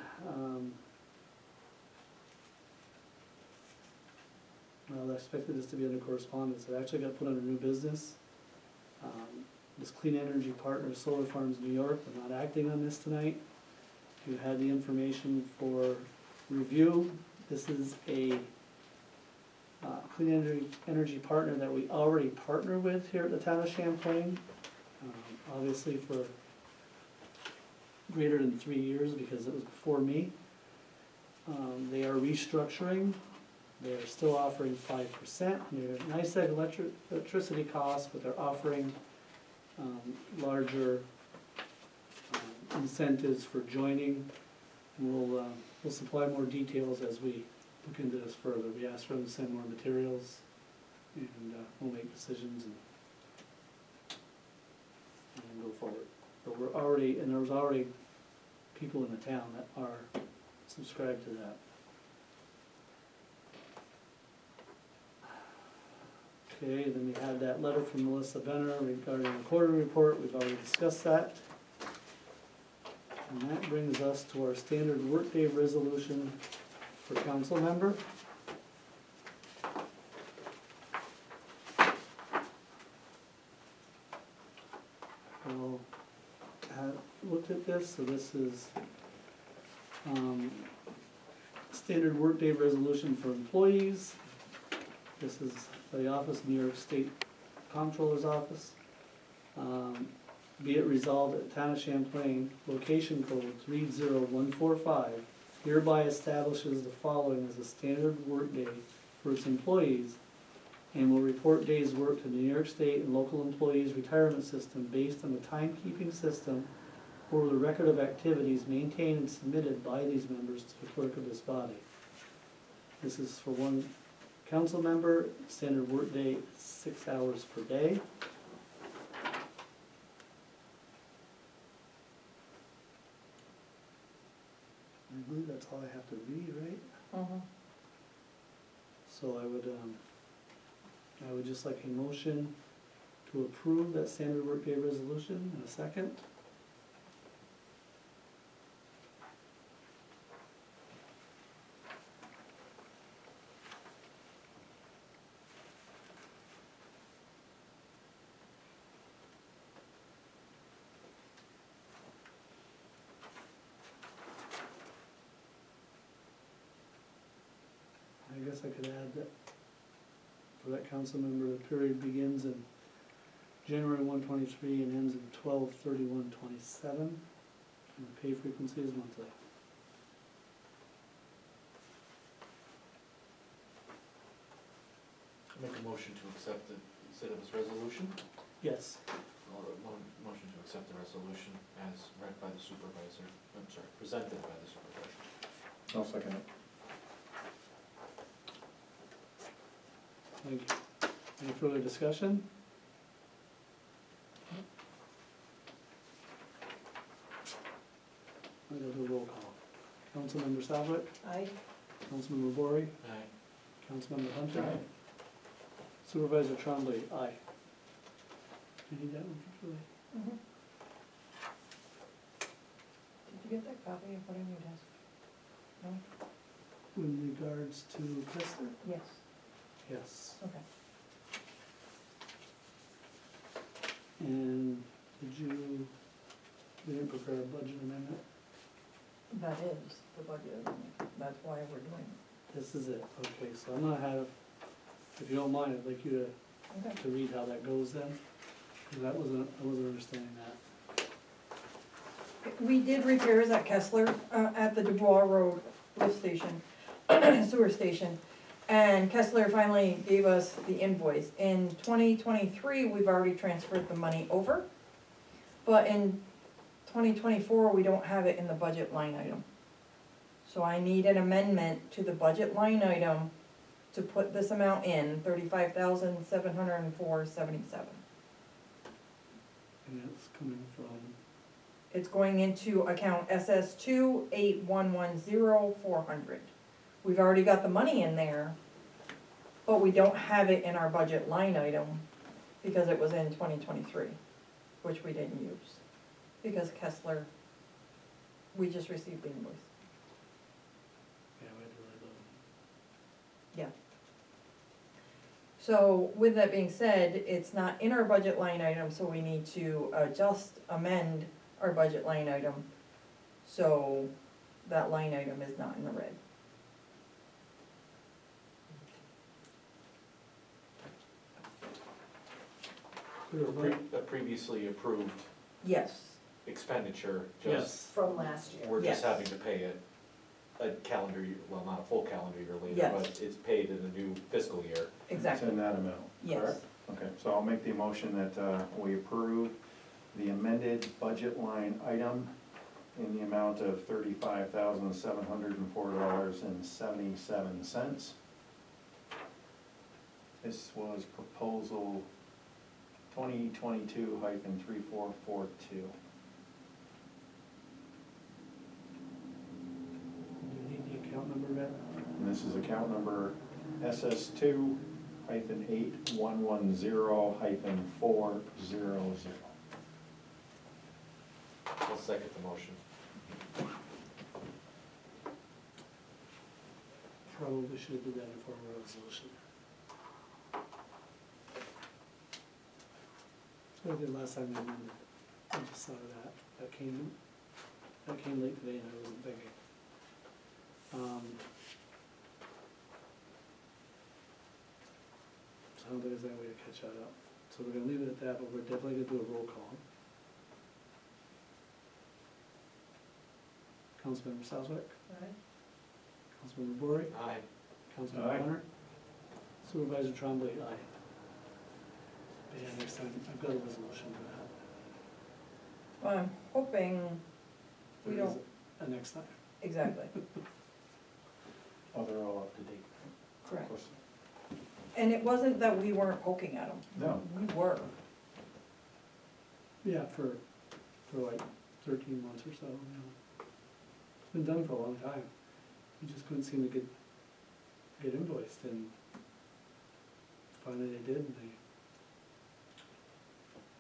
Speaker 1: well, I expected this to be under correspondence. It actually got put under new business. This Clean Energy Partners Solar Farms New York, I'm not acting on this tonight. You had the information for review. This is a clean energy partner that we already partner with here at the town of Champlain. Obviously for greater than 3 years because it was before me. They are restructuring. They're still offering 5%. They're NICEAG electricity costs, but they're offering larger incentives for joining. We'll supply more details as we look into this further. We asked for them to send more materials, and we'll make decisions and go forward. But we're already, and there's already people in the town that are subscribed to that. Okay, then we had that letter from Melissa Benner regarding the quarterly report. We've already discussed that. And that brings us to our standard workday resolution for council member. We'll have looked at this, so this is standard workday resolution for employees. This is the office, New York State Comptroller's Office. Be it resolved that the Town of Champlain, location code 30145, hereby establishes the following as a standard workday for its employees and will report days worked to the New York State and local employees retirement system based on the timekeeping system or the record of activities maintained and submitted by these members to the clerk of this body. This is for one council member, standard workday 6 hours per day. I believe that's all I have to read, right?
Speaker 5: Mhm.
Speaker 1: So I would just like a motion to approve that standard workday resolution in a second. I guess I could add that for that council member, the period begins in January 1/23 and ends in 12/31/27, and the pay frequency is monthly.
Speaker 4: Make a motion to accept the, instead of this resolution,
Speaker 1: Yes.
Speaker 4: or motion to accept the resolution as read by the supervisor, I'm sorry, presented by the supervisor.
Speaker 3: I'll second it.
Speaker 1: Thank you. Any further discussion? I'm gonna do a roll call. Councilmember Southwick,
Speaker 2: Aye.
Speaker 1: Councilmember Bory,
Speaker 4: Aye.
Speaker 1: Councilmember Hunter.
Speaker 3: Aye.
Speaker 1: Supervisor Trombley, aye. Do you need that one for Julie?
Speaker 5: Mhm. Did you get that copy and put it on your desk? No?
Speaker 1: In regards to Krista?
Speaker 5: Yes,
Speaker 1: Yes.
Speaker 5: okay.
Speaker 1: And did you, we didn't prepare a budget amendment?
Speaker 5: That is the budget, that's why we're doing it.
Speaker 1: This is it, okay, so I'm gonna have, if you don't mind, I'd like you
Speaker 5: Okay.
Speaker 1: to read how that goes then, because I wasn't understanding that.
Speaker 5: We did repairs at Kessler, at the Dubois Road lift station, sewer station. And Kessler finally gave us the invoice. In 2023, we've already transferred the money over. But in 2024, we don't have it in the budget line item. So I need an amendment to the budget line item to put this amount in, $35,704.77.
Speaker 1: And it's coming from,
Speaker 5: It's going into account SS28110-400. We've already got the money in there, but we don't have it in our budget line item because it was in 2023, which we didn't use. Because Kessler, we just received the invoice.
Speaker 1: yeah, we had to really look.
Speaker 5: Yeah. So with that being said, it's not in our budget line item, so we need to amend our budget line item. So that line item is not in the red.
Speaker 4: A previously approved
Speaker 5: Yes,
Speaker 4: expenditure,
Speaker 1: Yes.
Speaker 4: just,
Speaker 2: From last year.
Speaker 4: we're just
Speaker 5: Yes.
Speaker 4: having to pay it a calendar year, well, not a full calendar year later,
Speaker 5: Yes.
Speaker 4: but it's paid in the new fiscal year.
Speaker 5: exactly,
Speaker 3: It's in that amount,
Speaker 5: yes.
Speaker 3: correct? Okay, so I'll make the motion that we approve the amended budget line item in the amount of $35,704.77. This was proposal 2022-3442.
Speaker 1: Do you need the account number, Matt?
Speaker 3: And this is account number SS2-8110-400.
Speaker 4: I'll second the motion.
Speaker 1: Probably should have did that in form of a resolution. That's what I did last time I amended. I just thought of that. That came late today and I wasn't thinking. So I don't think there's any way to catch that up. So we're gonna leave it at that, but we're definitely gonna do a roll call. Councilmember Southwick, Councilmember Bory,
Speaker 4: Aye.
Speaker 1: Councilmember
Speaker 3: Aye.
Speaker 1: Hunter, Supervisor Trombley, aye. But yeah, next time, I've got a resolution for that.
Speaker 5: Well, I'm hoping we
Speaker 1: There is
Speaker 5: don't,
Speaker 1: a next time.
Speaker 5: exactly,
Speaker 3: Oh, they're all up to date. Of
Speaker 5: correct.
Speaker 3: course.
Speaker 5: And it wasn't that we weren't poking at them.
Speaker 3: No.
Speaker 5: We were.
Speaker 1: Yeah, for like 13 months or so, you know. It's been done for a long time. We just couldn't seem to get invoiced, and finally they did, and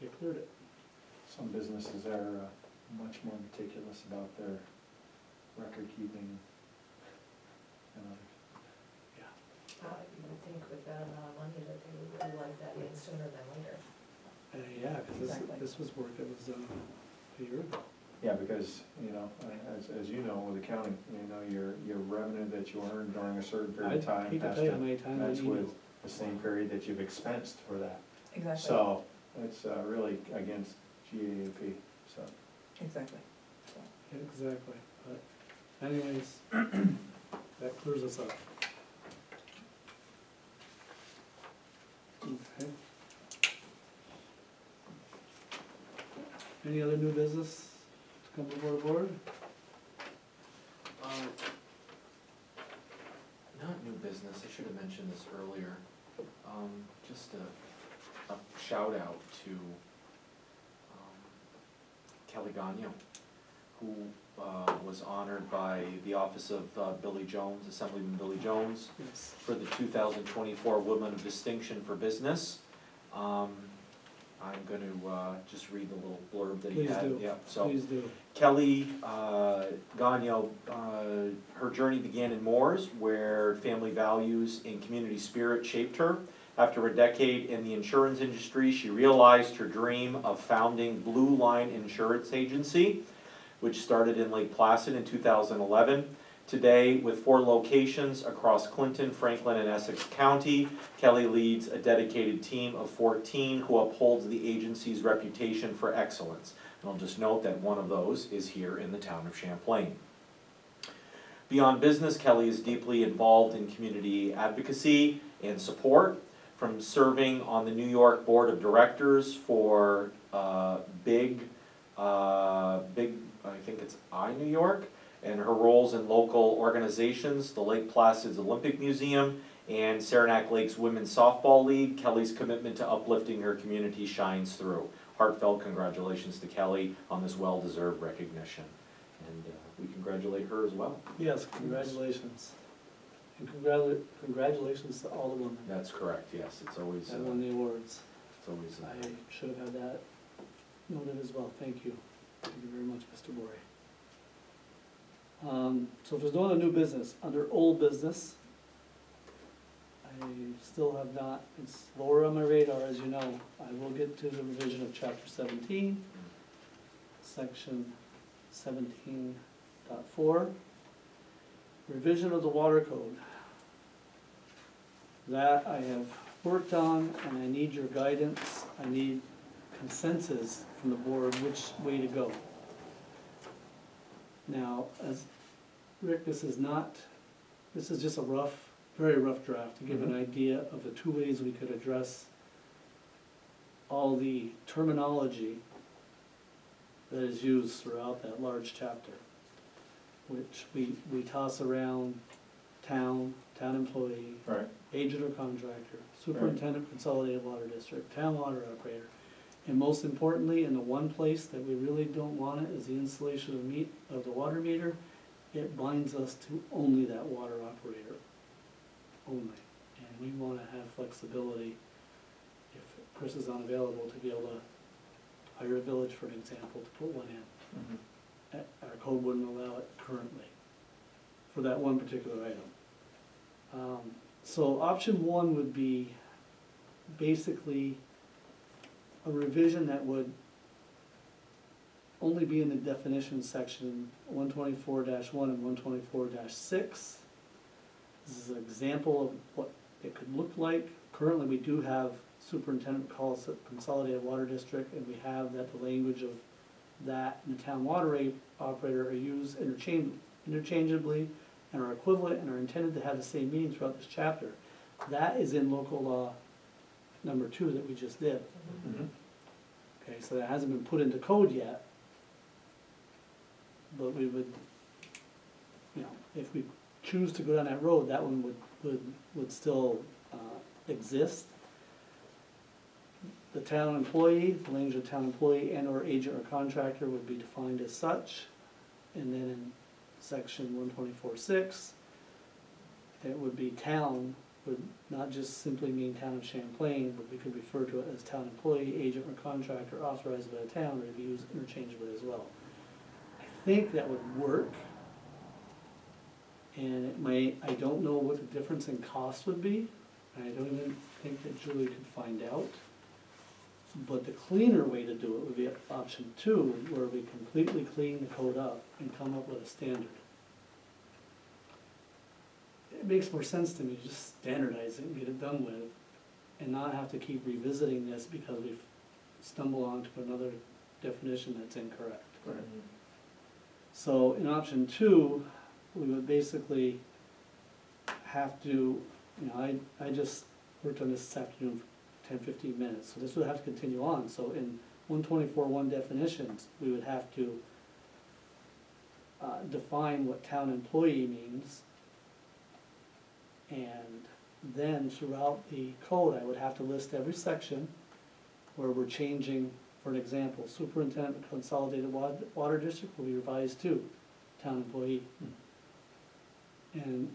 Speaker 1: they cleared it.
Speaker 3: Some businesses are much more meticulous about their record keeping than others.
Speaker 1: Yeah.
Speaker 2: You would think with that amount of money that they would really like that in sooner than later.
Speaker 1: Yeah, because
Speaker 5: Exactly.
Speaker 1: this was work that was done a year ago.
Speaker 3: Yeah, because, you know, as you know, with accounting, you know, your revenue that you earn during a certain period of
Speaker 1: I'd
Speaker 3: time
Speaker 1: hate to
Speaker 3: has
Speaker 1: tell you
Speaker 3: to
Speaker 1: how many times I
Speaker 3: match with
Speaker 1: emailed.
Speaker 3: the same period that you've expensed for that.
Speaker 5: Exactly,
Speaker 3: So, it's really against GAAP, so.
Speaker 5: exactly.
Speaker 1: Yeah, exactly, but anyways, that clears us up. Okay. Any other new business to come before the board?
Speaker 4: Not new business, I should have mentioned this earlier. Just a shout out to Kelly Gagnon, who was honored by the office of Billy Jones, Assemblyman Billy Jones,
Speaker 1: Yes.
Speaker 4: for the 2024 Woman of Distinction for Business. I'm going to just read the little blurb that he
Speaker 1: Please
Speaker 4: had.
Speaker 1: do.
Speaker 4: Yeah, so
Speaker 1: Please do.
Speaker 4: Kelly Gagnon, her journey began in Moores, where family values and community spirit shaped her. After a decade in the insurance industry, she realized her dream of founding Blue Line Insurance Agency. which started in Lake Placid in 2011. Today, with 4 locations across Clinton, Franklin, and Essex County, Kelly leads a dedicated team of 14 who upholds the agency's reputation for excellence. And I'll just note that one of those is here in the town of Champlain. Beyond business, Kelly is deeply involved in community advocacy and support, from serving on the New York Board of Directors for big, I think it's New York, and her roles in local organizations, the Lake Placid's Olympic Museum and Saranac Lake's Women's Softball League. Kelly's commitment to uplifting her community shines through. Heartfelt congratulations to Kelly on this well-deserved recognition. And we congratulate her as well.
Speaker 1: Yes, congratulations. And congratulations to all the women
Speaker 4: That's correct, yes, it's always,
Speaker 1: that won the awards.
Speaker 4: it's always,
Speaker 1: I should have had that noted as well, thank you. Thank you very much, Mr. Bory. So if there's no other new business, under old business, I still have not, it's lower on my radar, as you know. I will get to the revision of chapter 17, section 17.4. Revision of the water code. That I have worked on, and I need your guidance. I need consensus from the board which way to go. Now, as Rick, this is just a rough, very rough draft to give an idea of the 2 ways we could address all the terminology that is used throughout that large chapter, which we toss around town employee,
Speaker 3: Right.
Speaker 1: agent or contractor, superintendent, consolidated water district, town water operator. And most importantly, in the one place that we really don't want it is the installation of the water meter. It binds us to only that water operator, only. And we wanna have flexibility, if Chris is unavailable, to be able to hire a village, for an example, to put one in. Our code wouldn't allow it currently, for that one particular item. So option 1 would be basically a revision that would only be in the definition section 124-1 and 124-6. This is an example of what it could look like. Currently, we do have superintendent calls it consolidated water district, and we have that the language of that and the town water operator are used interchangeably and are equivalent and are intended to have the same meaning throughout this chapter. That is in local law number 2 that we just did. Okay, so that hasn't been put into code yet, but we would, if we choose to go down that road, that one would still exist. The town employee, the language of town employee and or agent or contractor would be defined as such. And then in section 124.6, it would be town, would not just simply mean town of Champlain, but we could refer to it as town employee, agent or contractor authorized by the town, or to be used interchangeably as well. I think that would work. And it might, I don't know what the difference in cost would be. I don't even think that Julie could find out. But the cleaner way to do it would be option 2, where we completely clean the code up and come up with a standard. It makes more sense to me to just standardize it and get it done with, and not have to keep revisiting this because we've stumbled onto another definition that's incorrect.
Speaker 3: Right.
Speaker 1: So in option 2, we would basically have to, I just worked on this afternoon for 10-15 minutes, so this would have to continue on. So in 124.1 definitions, we would have to define what town employee means, and then throughout the code, I would have to list every section where we're changing. For an example, superintendent of consolidated water district will be revised to town employee. And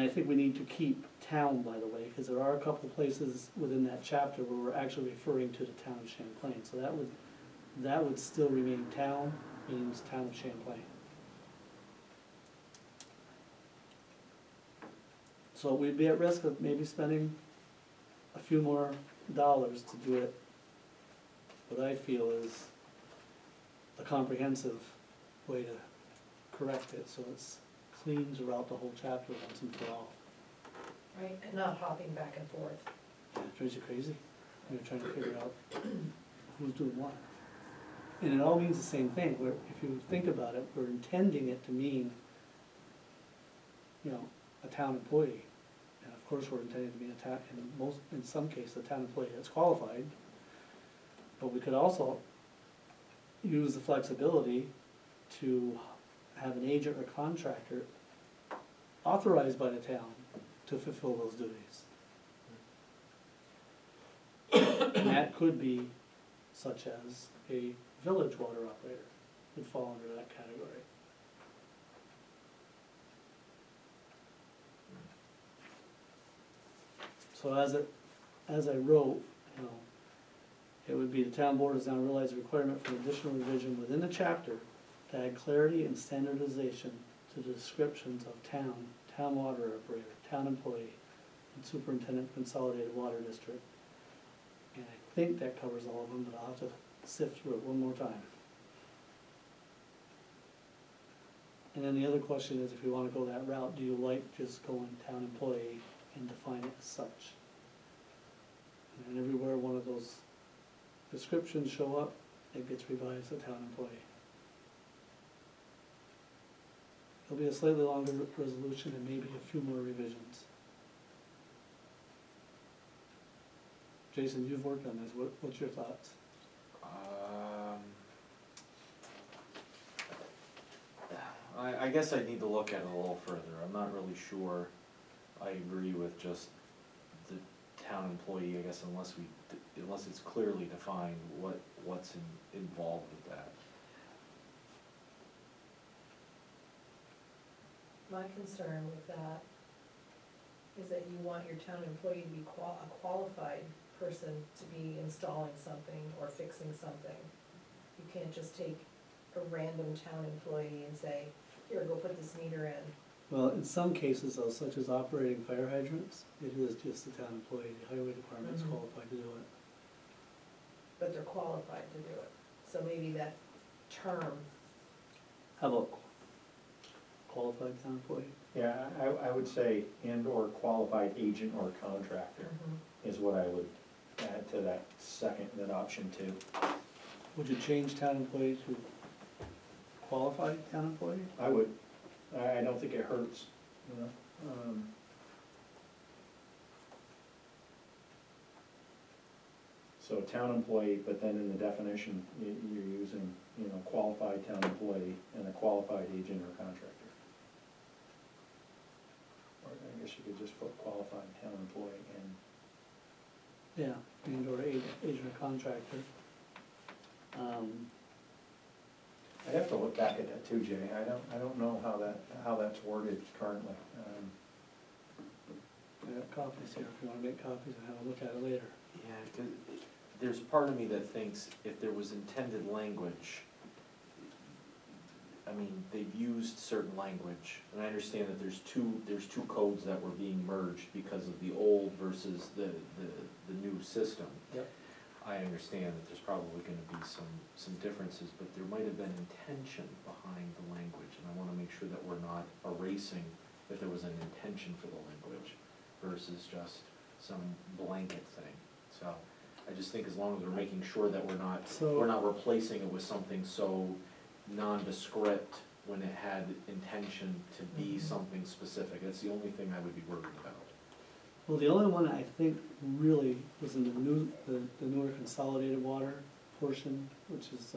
Speaker 1: I think we need to keep town, by the way, because there are a couple of places within that chapter where we're actually referring to the town of Champlain. So that would still remain town, means town of Champlain. So we'd be at risk of maybe spending a few more dollars to do it, what I feel is a comprehensive way to correct it, so it's clean throughout the whole chapter once and for all.
Speaker 2: Right, and not hopping back and forth.
Speaker 1: It drives you crazy, when you're trying to figure out who's doing what. And it all means the same thing, where if you think about it, we're intending it to mean, you know, a town employee. And of course, we're intending to be a town, in some cases, a town employee that's qualified. But we could also use the flexibility to have an agent or contractor authorized by the town to fulfill those duties. And that could be such as a village water operator would fall under that category. So as I wrote, you know, it would be the town board has now realized the requirement for additional revision within the chapter to add clarity and standardization to the descriptions of town water operator, town employee, and superintendent of consolidated water district. And I think that covers all of them, but I'll have to sift through it one more time. And then the other question is, if you wanna go that route, do you like just going town employee and define it as such? And everywhere one of those descriptions show up, it gets revised to town employee. It'll be a slightly longer resolution and maybe a few more revisions. Jason, you've worked on this, what's your thoughts?
Speaker 4: I guess I need to look at it a little further. I'm not really sure I agree with just the town employee, I guess, unless it's clearly defined what's involved with that.
Speaker 2: My concern with that is that you want your town employee to be a qualified person to be installing something or fixing something. You can't just take a random town employee and say, here, go put this meter in.
Speaker 1: Well, in some cases though, such as operating fire hydrants, it is just the town employee, the highway department's
Speaker 2: Mhm.
Speaker 1: qualified to do it.
Speaker 2: But they're qualified to do it. So maybe that term,
Speaker 1: How about qualified town employee?
Speaker 3: Yeah, I would say and/or qualified agent or contractor is what I would add to that second, that option two.
Speaker 1: Would you change town employee to qualified town employee?
Speaker 3: I would, I don't think it hurts, you know? So town employee, but then in the definition, you're using, you know, qualified town employee and a qualified agent or contractor. Or I guess you could just put qualified town employee and
Speaker 1: Yeah, and or agent or contractor.
Speaker 3: I'd have to look back at that too, Jay. I don't know how that's worded currently.
Speaker 1: I got copies here, if you wanna make copies and have a look at it later.
Speaker 4: Yeah, because there's part of me that thinks if there was intended language, I mean, they've used certain language, and I understand that there's two codes that were being merged because of the old versus the new system.
Speaker 1: Yep.
Speaker 4: I understand that there's probably gonna be some differences, but there might have been intention behind the language, and I wanna make sure that we're not erasing that there was an intention for the language versus just some blanket thing. So, I just think as long as we're making sure that we're not replacing it with something so nondescript when it had intention to be something specific, that's the only thing I would be worried about.
Speaker 1: Well, the only one I think really was in the newer consolidated water portion, which is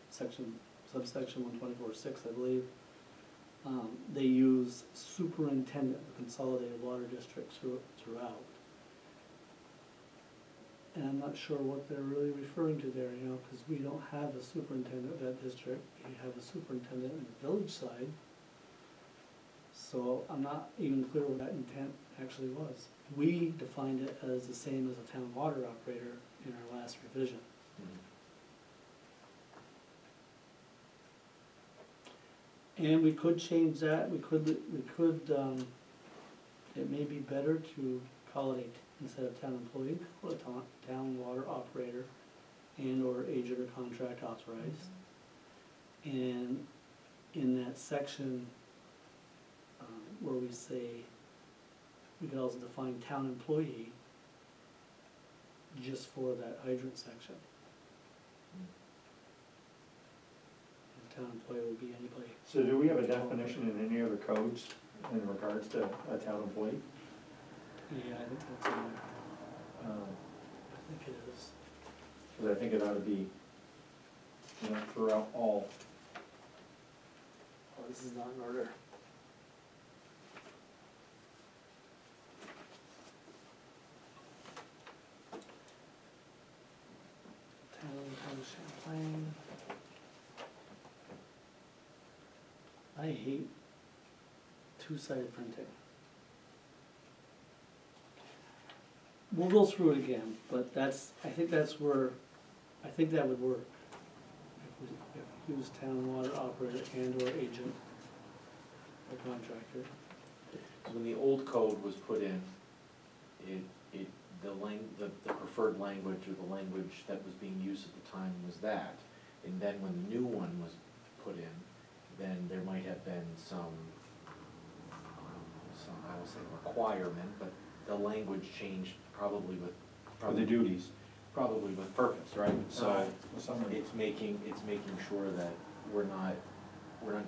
Speaker 1: subsection 124.6, I believe. They use superintendent of consolidated water districts throughout. And I'm not sure what they're really referring to there, you know, because we don't have a superintendent of that district. We have a superintendent in the village side. So I'm not even clear what that intent actually was. We defined it as the same as a town water operator in our last revision. And we could change that, it may be better to call it instead of town employee, call it town water operator and/or agent or contract authorized. And in that section, where we say, we could also define town employee just for that hydrant section. And town employee would be anybody.
Speaker 3: So do we have a definition in any other codes in regards to a town employee?
Speaker 1: Yeah, I think that's in there. I think it is.
Speaker 3: Because I think it ought to be, throughout all.
Speaker 1: Oh, this is not in order. Town Champlain. I hate two-sided printing. We'll go through it again, but I think that would work. If we use town water operator and/or agent or contractor.
Speaker 4: When the old code was put in, the preferred language or the language that was being used at the time was that. And then when the new one was put in, then there might have been some, I will say requirement, but the language changed probably with.
Speaker 3: For the duties.
Speaker 4: Probably with purpose, right? So
Speaker 3: Somebody.
Speaker 4: it's making sure that we're not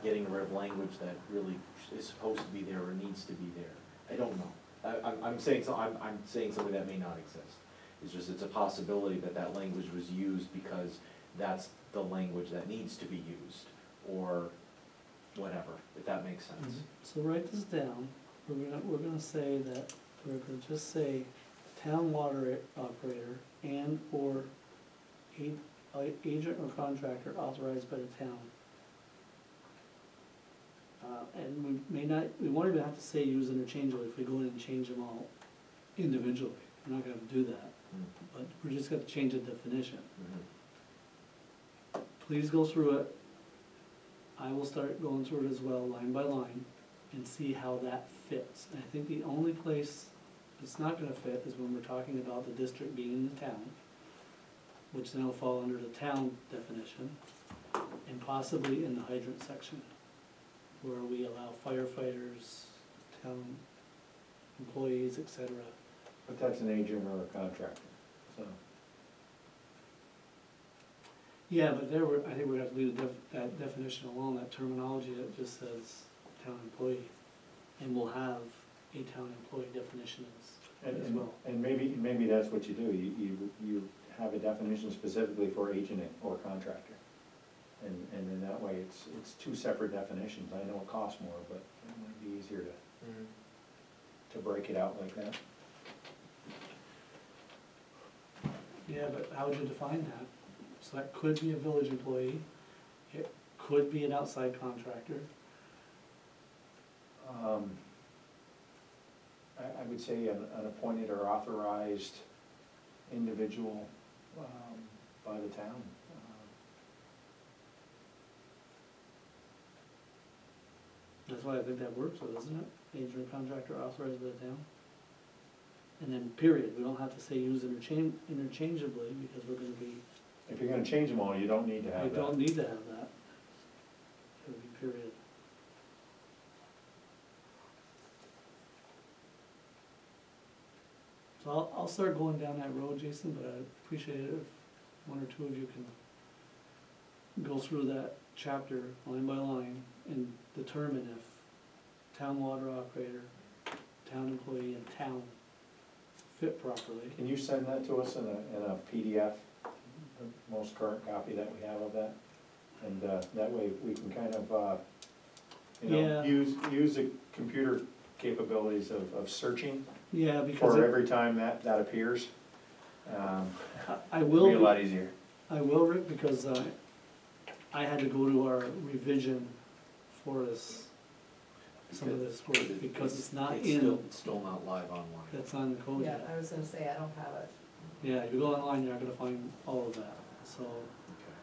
Speaker 4: getting rid of language that really is supposed to be there or needs to be there. I don't know. I'm saying something that may not exist. It's a possibility that language was used because that's the language that needs to be used, or whatever, if that makes sense.
Speaker 1: So write this down. We're gonna say that, we're gonna just say town water operator and/or agent or contractor authorized by the town. And we won't even have to say use interchangeably if we go in and change them all individually. We're not gonna do that, but we're just gonna change the definition. Please go through it. I will start going through it as well, line by line, and see how that fits. And I think the only place it's not gonna fit is when we're talking about the district being in the town, which then will fall under the town definition, and possibly in the hydrant section, where we allow firefighters, town employees, etc.
Speaker 3: But that's an agent or a contractor, so.
Speaker 1: Yeah, but I think we have to leave that definition alone, that terminology that just says town employee. And we'll have a town employee definition as well.
Speaker 3: And maybe that's what you do, you have a definition specifically for agent or contractor. And then that way, it's two separate definitions. I know it costs more, but it might be easier to break it out like that.
Speaker 1: Yeah, but how would you define that? So that could be a village employee, it could be an outside contractor.
Speaker 3: I would say an appointed or authorized individual by the town.
Speaker 1: That's why I think that works, though, isn't it? Agent or contractor authorized by the town. And then period, we don't have to say use interchangeably, because we're gonna be,
Speaker 3: If you're gonna change them all, you don't need to
Speaker 1: I
Speaker 3: have that.
Speaker 1: don't need to have that. It would be period. So I'll start going down that road, Jason, but I'd appreciate it if one or two of you can go through that chapter line by line and determine if town water operator, town employee, and town fit properly.
Speaker 3: Can you send that to us in a PDF, the most current copy that we have of that? And that way we can kind of,
Speaker 1: Yeah.
Speaker 3: use the computer capabilities of searching
Speaker 1: Yeah, because
Speaker 3: for every time that appears.
Speaker 1: I
Speaker 3: It'll
Speaker 1: will.
Speaker 3: be a lot easier.
Speaker 1: I will, Rick, because I had to go to our revision for this, some of this work, because it's not in,
Speaker 4: It's still not live online.
Speaker 1: that's on the code
Speaker 2: Yeah,
Speaker 1: yet.
Speaker 2: I was gonna say, I don't have it.
Speaker 1: Yeah, you go online, you're not gonna find all of that, so
Speaker 4: Okay.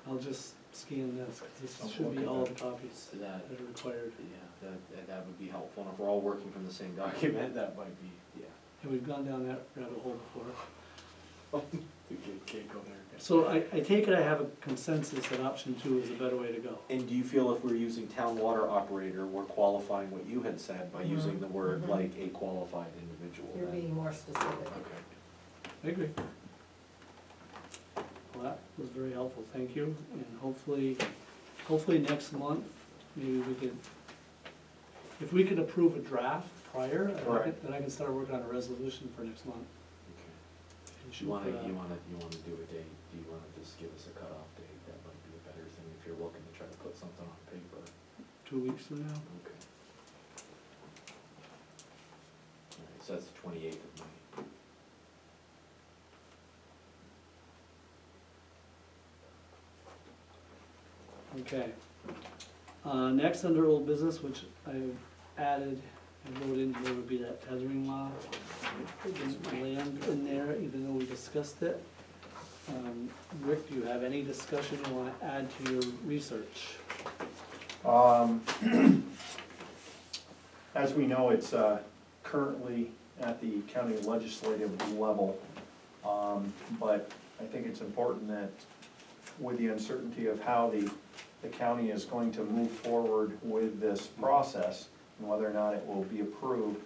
Speaker 1: I'll just scan this, because this should be all the copies that
Speaker 4: That,
Speaker 1: are required.
Speaker 4: yeah, that would be helpful, and if we're all working from the same document, that might be, yeah.
Speaker 1: And we've gone down that rabbit hole before.
Speaker 4: We can't go there.
Speaker 1: So I take it I have a consensus that option 2 is a better way to go.
Speaker 4: And do you feel if we're using town water operator, we're qualifying what you had said by using the word
Speaker 2: Mhm.
Speaker 4: like a qualified individual
Speaker 2: You're
Speaker 4: then?
Speaker 2: being more specific.
Speaker 4: Okay.
Speaker 1: I agree. Well, that was very helpful, thank you, and hopefully next month, maybe we could, if we could approve a draft prior,
Speaker 3: Correct.
Speaker 1: then I can start working on a resolution for next month.
Speaker 4: Okay.
Speaker 1: And
Speaker 4: You
Speaker 1: shoot
Speaker 4: wanna,
Speaker 1: for that.
Speaker 4: you wanna, you wanna do a date, do you wanna just give us a cutoff date? That might be a better thing if you're looking to try to put something on paper.
Speaker 1: 2 weeks from now?
Speaker 4: Okay. Alright, so that's the 28th of May.
Speaker 1: Okay. Next, under old business, which I added, I wrote in, there would be that tethering law. It didn't land in there, even though we discussed it. Rick, do you have any discussion you wanna add to your research?
Speaker 3: As we know, it's currently at the county legislative level, but I think it's important that with the uncertainty of how the county is going to move forward with this process, and whether or not it will be approved,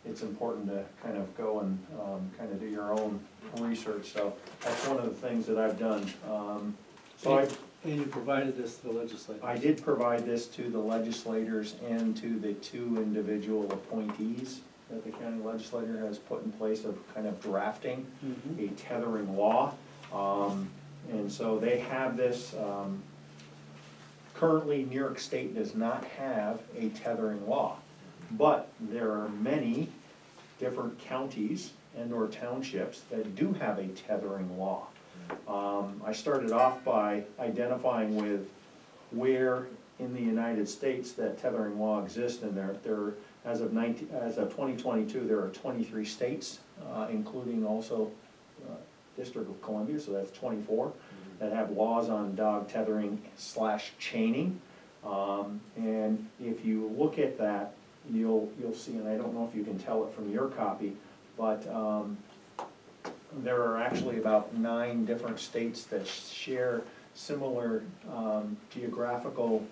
Speaker 3: it's important to kind of go and kind of do your own research, so that's one of the things that I've done.
Speaker 1: And you provided this to the legislature.
Speaker 3: I did provide this to the legislators and to the 2 individual appointees that the county legislature has put in place of kind of drafting
Speaker 1: Mhm.
Speaker 3: a tethering law. And so they have this, currently New York State does not have a tethering law. But there are many different counties and or townships that do have a tethering law. I started off by identifying with where in the United States that tethering law exists, and there, as of 2022, there are 23 states, including also District of Columbia, so that's 24, that have laws on dog tethering / chaining. And if you look at that, you'll see, and I don't know if you can tell it from your copy, but there are actually about 9 different states that share similar geographical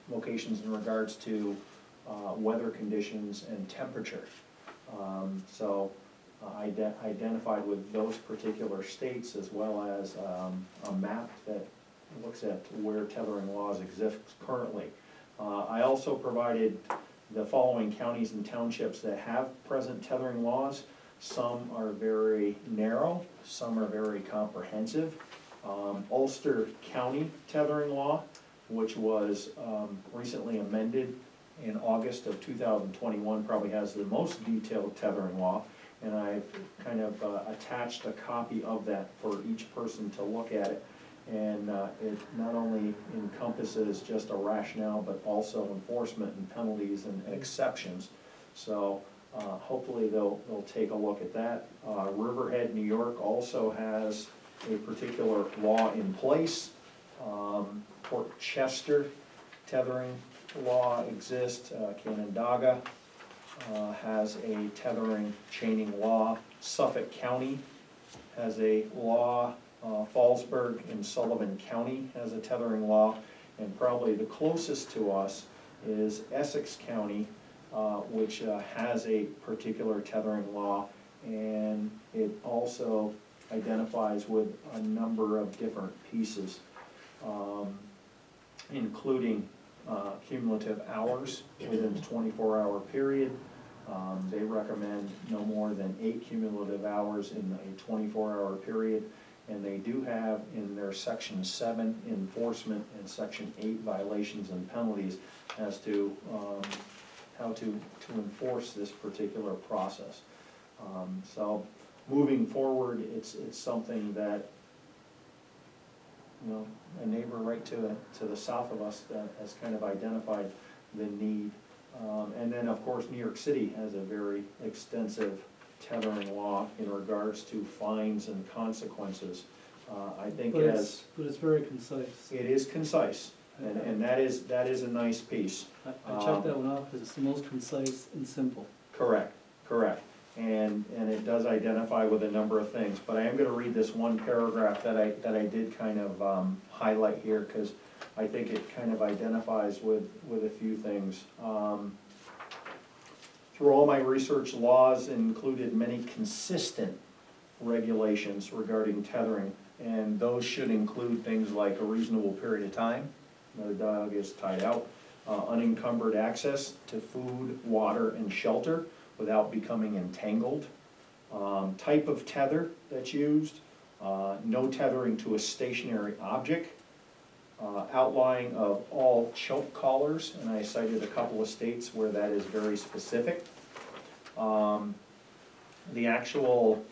Speaker 3: locations in regards to weather conditions and temperature. So I identified with those particular states, as well as a map that looks at where tethering laws exist currently. I also provided the following counties and townships that have present tethering laws. Some are very narrow, some are very comprehensive. Ulster County tethering law, which was recently amended in August of 2021, probably has the most detailed tethering law. And I've kind of attached a copy of that for each person to look at it. And it not only encompasses just a rationale, but also enforcement and penalties and exceptions. So hopefully they'll take a look at that. Riverhead, New York also has a particular law in place. Port Chester tethering law exists. Canandaigua has a tethering chaining law. Suffolk County has a law. Fallsburg and Sullivan County has a tethering law. And probably the closest to us is Essex County, which has a particular tethering law, and it also identifies with a number of different pieces, including cumulative hours within the 24-hour period. They recommend no more than 8 cumulative hours in a 24-hour period, and they do have in their Section 7 enforcement and Section 8 violations and penalties as to how to enforce this particular process. So moving forward, it's something that, you know, a neighbor right to the south of us that has kind of identified the need. And then, of course, New York City has a very extensive tethering law in regards to fines and consequences. I think
Speaker 1: But it's very concise.
Speaker 3: it is concise, and that is a nice piece.
Speaker 1: I checked that one off because it's the most concise and simple.
Speaker 3: Correct, correct. and it does identify with a number of things. But I am gonna read this one paragraph that I did kind of highlight here, because I think it kind of identifies with a few things. Through all my research, laws included many consistent regulations regarding tethering, and those should include things like a reasonable period of time that a dog is tied out, unencumbered access to food, water, and shelter without becoming entangled, type of tether that's used, no tethering to a stationary object, outlining of all choke collars, and I cited a couple of states where that is very specific. The actual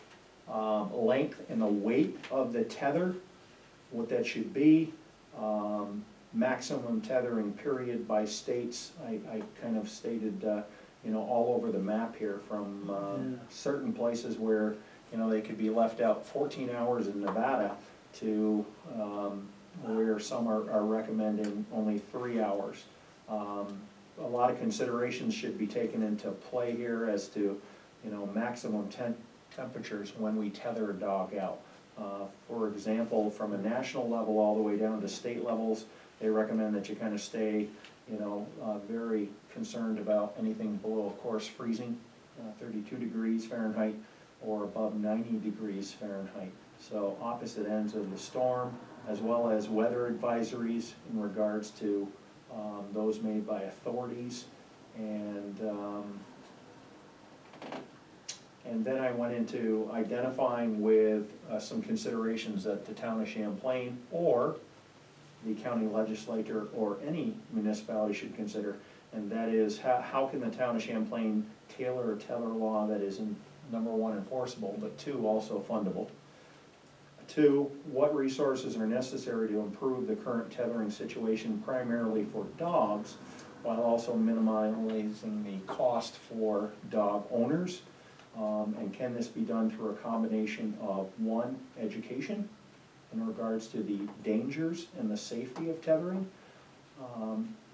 Speaker 3: length and the weight of the tether, what that should be, maximum tethering period by states. I kind of stated, all over the map here, from certain places where, they could be left out 14 hours in Nevada to where some are recommending only 3 hours. A lot of considerations should be taken into play here as to, maximum temperatures when we tether a dog out. For example, from a national level all the way down to state levels, they recommend that you kind of stay, very concerned about anything below, of course, freezing, 32 degrees Fahrenheit or above 90 degrees Fahrenheit. So opposite ends of the storm, as well as weather advisories in regards to those made by authorities. And then I went into identifying with some considerations that the town of Champlain or the county legislature or any municipality should consider, and that is how can the town of Champlain tailor a tether law that is, number one, enforceable, but two, also fundable. Two, what resources are necessary to improve the current tethering situation primarily for dogs, while also minimizing the cost for dog owners? And can this be done through a combination of, one, education in regards to the dangers and the safety of tethering,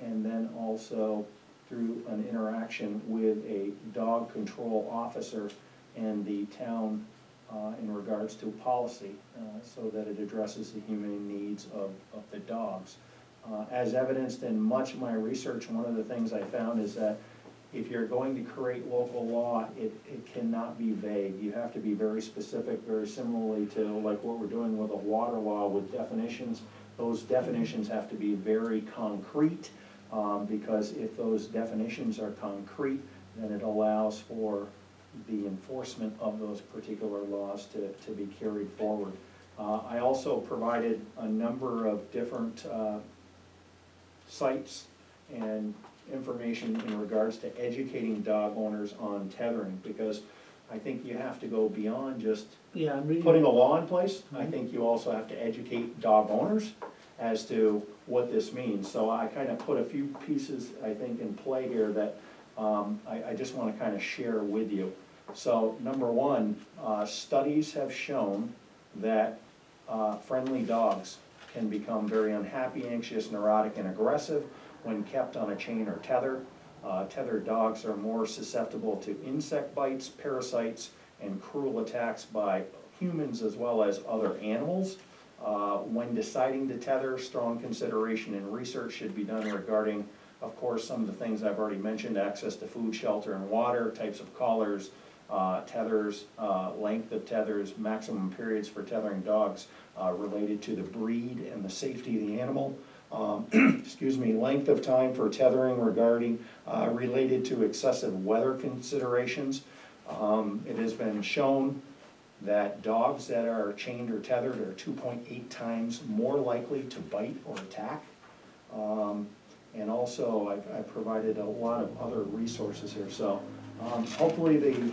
Speaker 3: and then also through an interaction with a dog control officer and the town in regards to policy, so that it addresses the humane needs of the dogs. As evidenced in much of my research, one of the things I found is that if you're going to create local law, it cannot be vague. You have to be very specific, very similarly to like what we're doing with a water law with definitions. Those definitions have to be very concrete, because if those definitions are concrete, then it allows for the enforcement of those particular laws to be carried forward. I also provided a number of different sites and information in regards to educating dog owners on tethering, because I think you have to go beyond just
Speaker 1: I'm reading.
Speaker 3: putting a law in place. I think you also have to educate dog owners as to what this means. So I kind of put a few pieces, I think, in play here that I just want to kind of share with you. So number one, studies have shown that friendly dogs can become very unhappy, anxious, neurotic, and aggressive when kept on a chain or tether. Tethered dogs are more susceptible to insect bites, parasites, and cruel attacks by humans as well as other animals. When deciding to tether, strong consideration and research should be done regarding, of course, some of the things I've already mentioned: access to food, shelter, and water, types of collars, tethers, length of tethers, maximum periods for tethering dogs related to the breed and the safety of the animal. Excuse me, length of time for tethering regarding related to excessive weather considerations. It has been shown that dogs that are chained or tethered are 2.8 times more likely to bite or attack. And also I've provided a lot of other resources here, so hopefully the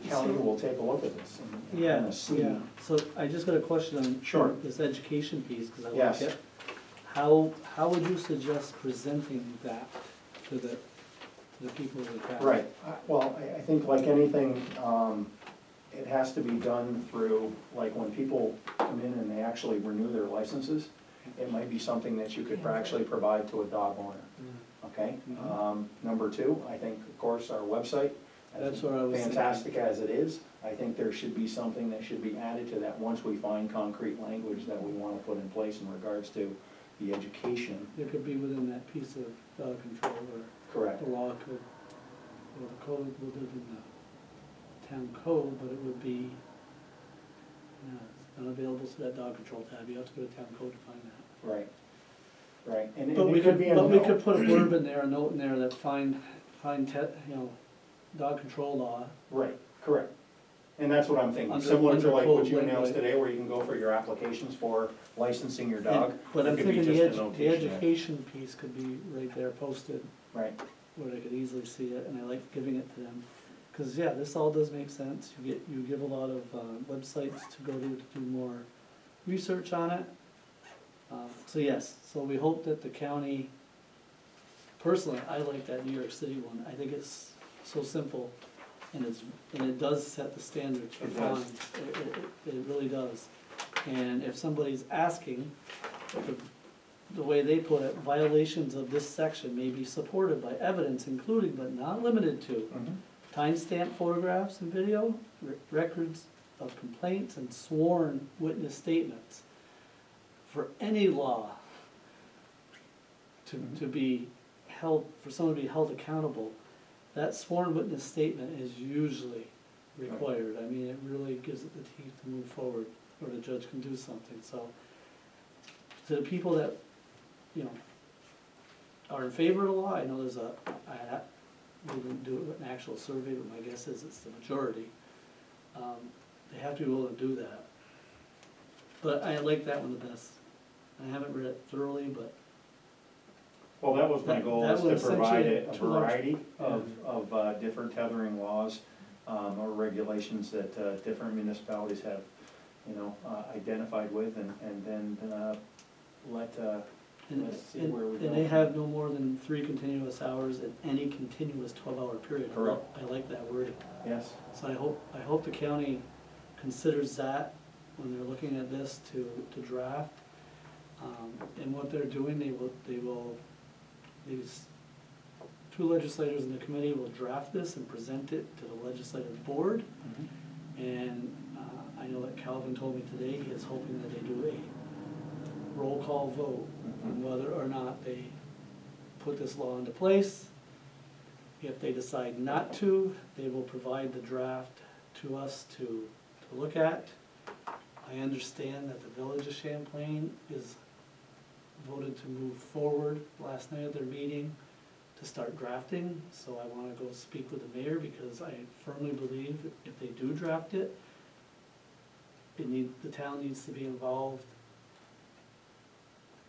Speaker 3: county will take a look at this and kind of see.
Speaker 1: Yeah, so I just got a question on
Speaker 3: Sure.
Speaker 1: this education piece, because I like
Speaker 3: Yes.
Speaker 1: it. How would you suggest presenting that to the people of the town?
Speaker 3: Right, well, I think like anything, it has to be done through, like when people come in and they actually renew their licenses, it might be something that you could actually provide to a dog owner, okay? Number two, I think, of course, our website
Speaker 1: That's what I was thinking.
Speaker 3: Fantastic as it is, I think there should be something that should be added to that once we find concrete language that we wanna put in place in regards to the education.
Speaker 1: It could be within that piece of dog control, or
Speaker 3: Correct.
Speaker 1: the law could, or the code will live in the town code, but it would be, it's not available to that dog control tab, you have to go to town code to find that.
Speaker 3: Right, right, and
Speaker 1: But we
Speaker 3: it could be a
Speaker 1: but we
Speaker 3: note.
Speaker 1: could put a blurb in there, a note in there that dog control law.
Speaker 3: Right, correct. And that's what I'm thinking,
Speaker 1: Under-
Speaker 3: similar to
Speaker 1: under
Speaker 3: like
Speaker 1: code
Speaker 3: what you
Speaker 1: language.
Speaker 3: announced today, where you can go for your applications for licensing your dog.
Speaker 1: And- But I'm
Speaker 3: It could be
Speaker 1: thinking
Speaker 3: just a
Speaker 1: the
Speaker 3: notation there.
Speaker 1: education piece could be right there posted,
Speaker 3: Right,
Speaker 1: where they could easily see it, and I like giving it to them. Cause yeah, this all does make sense, you give a lot of, websites to go to do more research on it. So yes, so we hope that the county, personally, I like that New York City one, I think it's so simple, and it does set the standards for
Speaker 3: It does.
Speaker 1: fines, it really does. And if somebody's asking, the way they put it, violations of this section may be supported by evidence including but not limited to
Speaker 3: mhm,
Speaker 1: timestamp photographs and video, records of complaints and sworn witness statements. For any law to be held, for someone to be held accountable, that sworn witness statement is usually required. I mean, it really gives it the teeth to move forward, or the judge can do something, so. To the people that, are in favor of the law, I know we didn't do an actual survey, but my guess is it's the majority. They have to be willing to do that. But I like that one the best. I haven't read it thoroughly, but
Speaker 3: well, that was my
Speaker 1: That-
Speaker 3: goal,
Speaker 1: that
Speaker 3: is
Speaker 1: was
Speaker 3: to provide
Speaker 1: essentially
Speaker 3: a
Speaker 1: too large.
Speaker 3: variety of different tethering laws, or regulations that, different municipalities have, identified with, and then, let's see
Speaker 1: and
Speaker 3: where we go.
Speaker 1: and they have no more than 3 continuous hours in any continuous 12-hour period.
Speaker 3: Correct.
Speaker 1: I like that wording.
Speaker 3: Yes,
Speaker 1: So I hope the county considers that when they're looking at this to draft. And what they're doing, these 2 legislators in the committee will draft this and present it to the legislative board.
Speaker 3: mhm,
Speaker 1: And I know that Calvin told me today, he is hoping that they do a roll call vote on whether or not they put this law into place. If they decide not to, they will provide the draft to us to look at. I understand that the Village of Champlain is voted to move forward last night at their meeting to start drafting, so I wanna go speak with the mayor, because I firmly believe that if they do draft it, the town needs to be involved,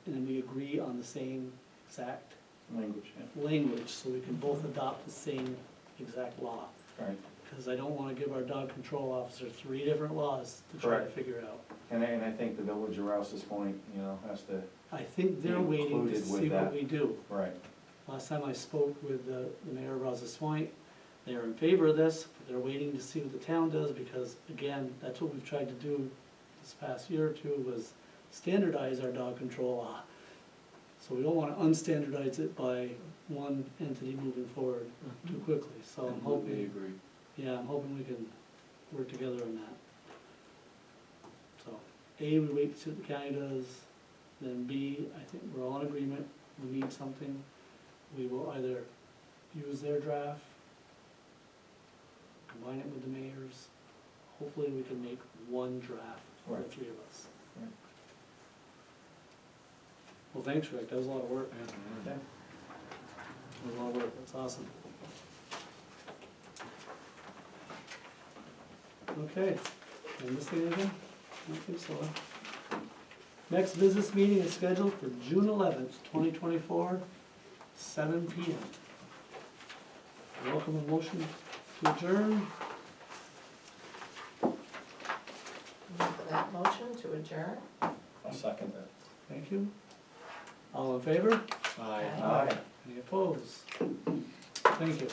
Speaker 1: and then we agree on the same exact
Speaker 3: language, yeah,
Speaker 1: language, so we can both adopt the same exact law.
Speaker 3: right.
Speaker 1: Because I don't wanna give our dog control officer 3 different laws to try to
Speaker 3: Correct.
Speaker 1: figure out.
Speaker 3: And I think the Village of Rouse's Point, has to,
Speaker 1: I think they're
Speaker 3: Be
Speaker 1: waiting to
Speaker 3: included with
Speaker 1: see what
Speaker 3: that.
Speaker 1: we do.
Speaker 3: right,
Speaker 1: Last time I spoke with the mayor of Rouse's Point, they are in favor of this, but they're waiting to see what the town does, because again, that's what we've tried to do this past year or 2, was standardize our dog control law. So we don't wanna unstandardize it by one entity moving forward too quickly, so I'm
Speaker 4: Completely
Speaker 1: hoping,
Speaker 4: agree.
Speaker 1: yeah, I'm hoping we can work together on that. So, A, we wait to see what the county does, then B, I think we're all in agreement, we need something. We will either use their draft, combine it with the mayor's, hopefully we can make one draft for the
Speaker 3: Right.
Speaker 1: 3 of us.
Speaker 3: Right.
Speaker 1: Well, thanks, Rick, that was a lot of work, man.
Speaker 3: okay.
Speaker 1: That was a lot of work, that's awesome. Okay, did I miss anything? I don't think so. Next business meeting is scheduled for June 11th, 2024, 7 p.m. Welcome a motion to adjourn.
Speaker 2: For that motion to adjourn?
Speaker 3: I'll second that.
Speaker 1: Thank you. All in favor?
Speaker 4: Aye.
Speaker 3: Aye.
Speaker 1: Any opposed? Thank you.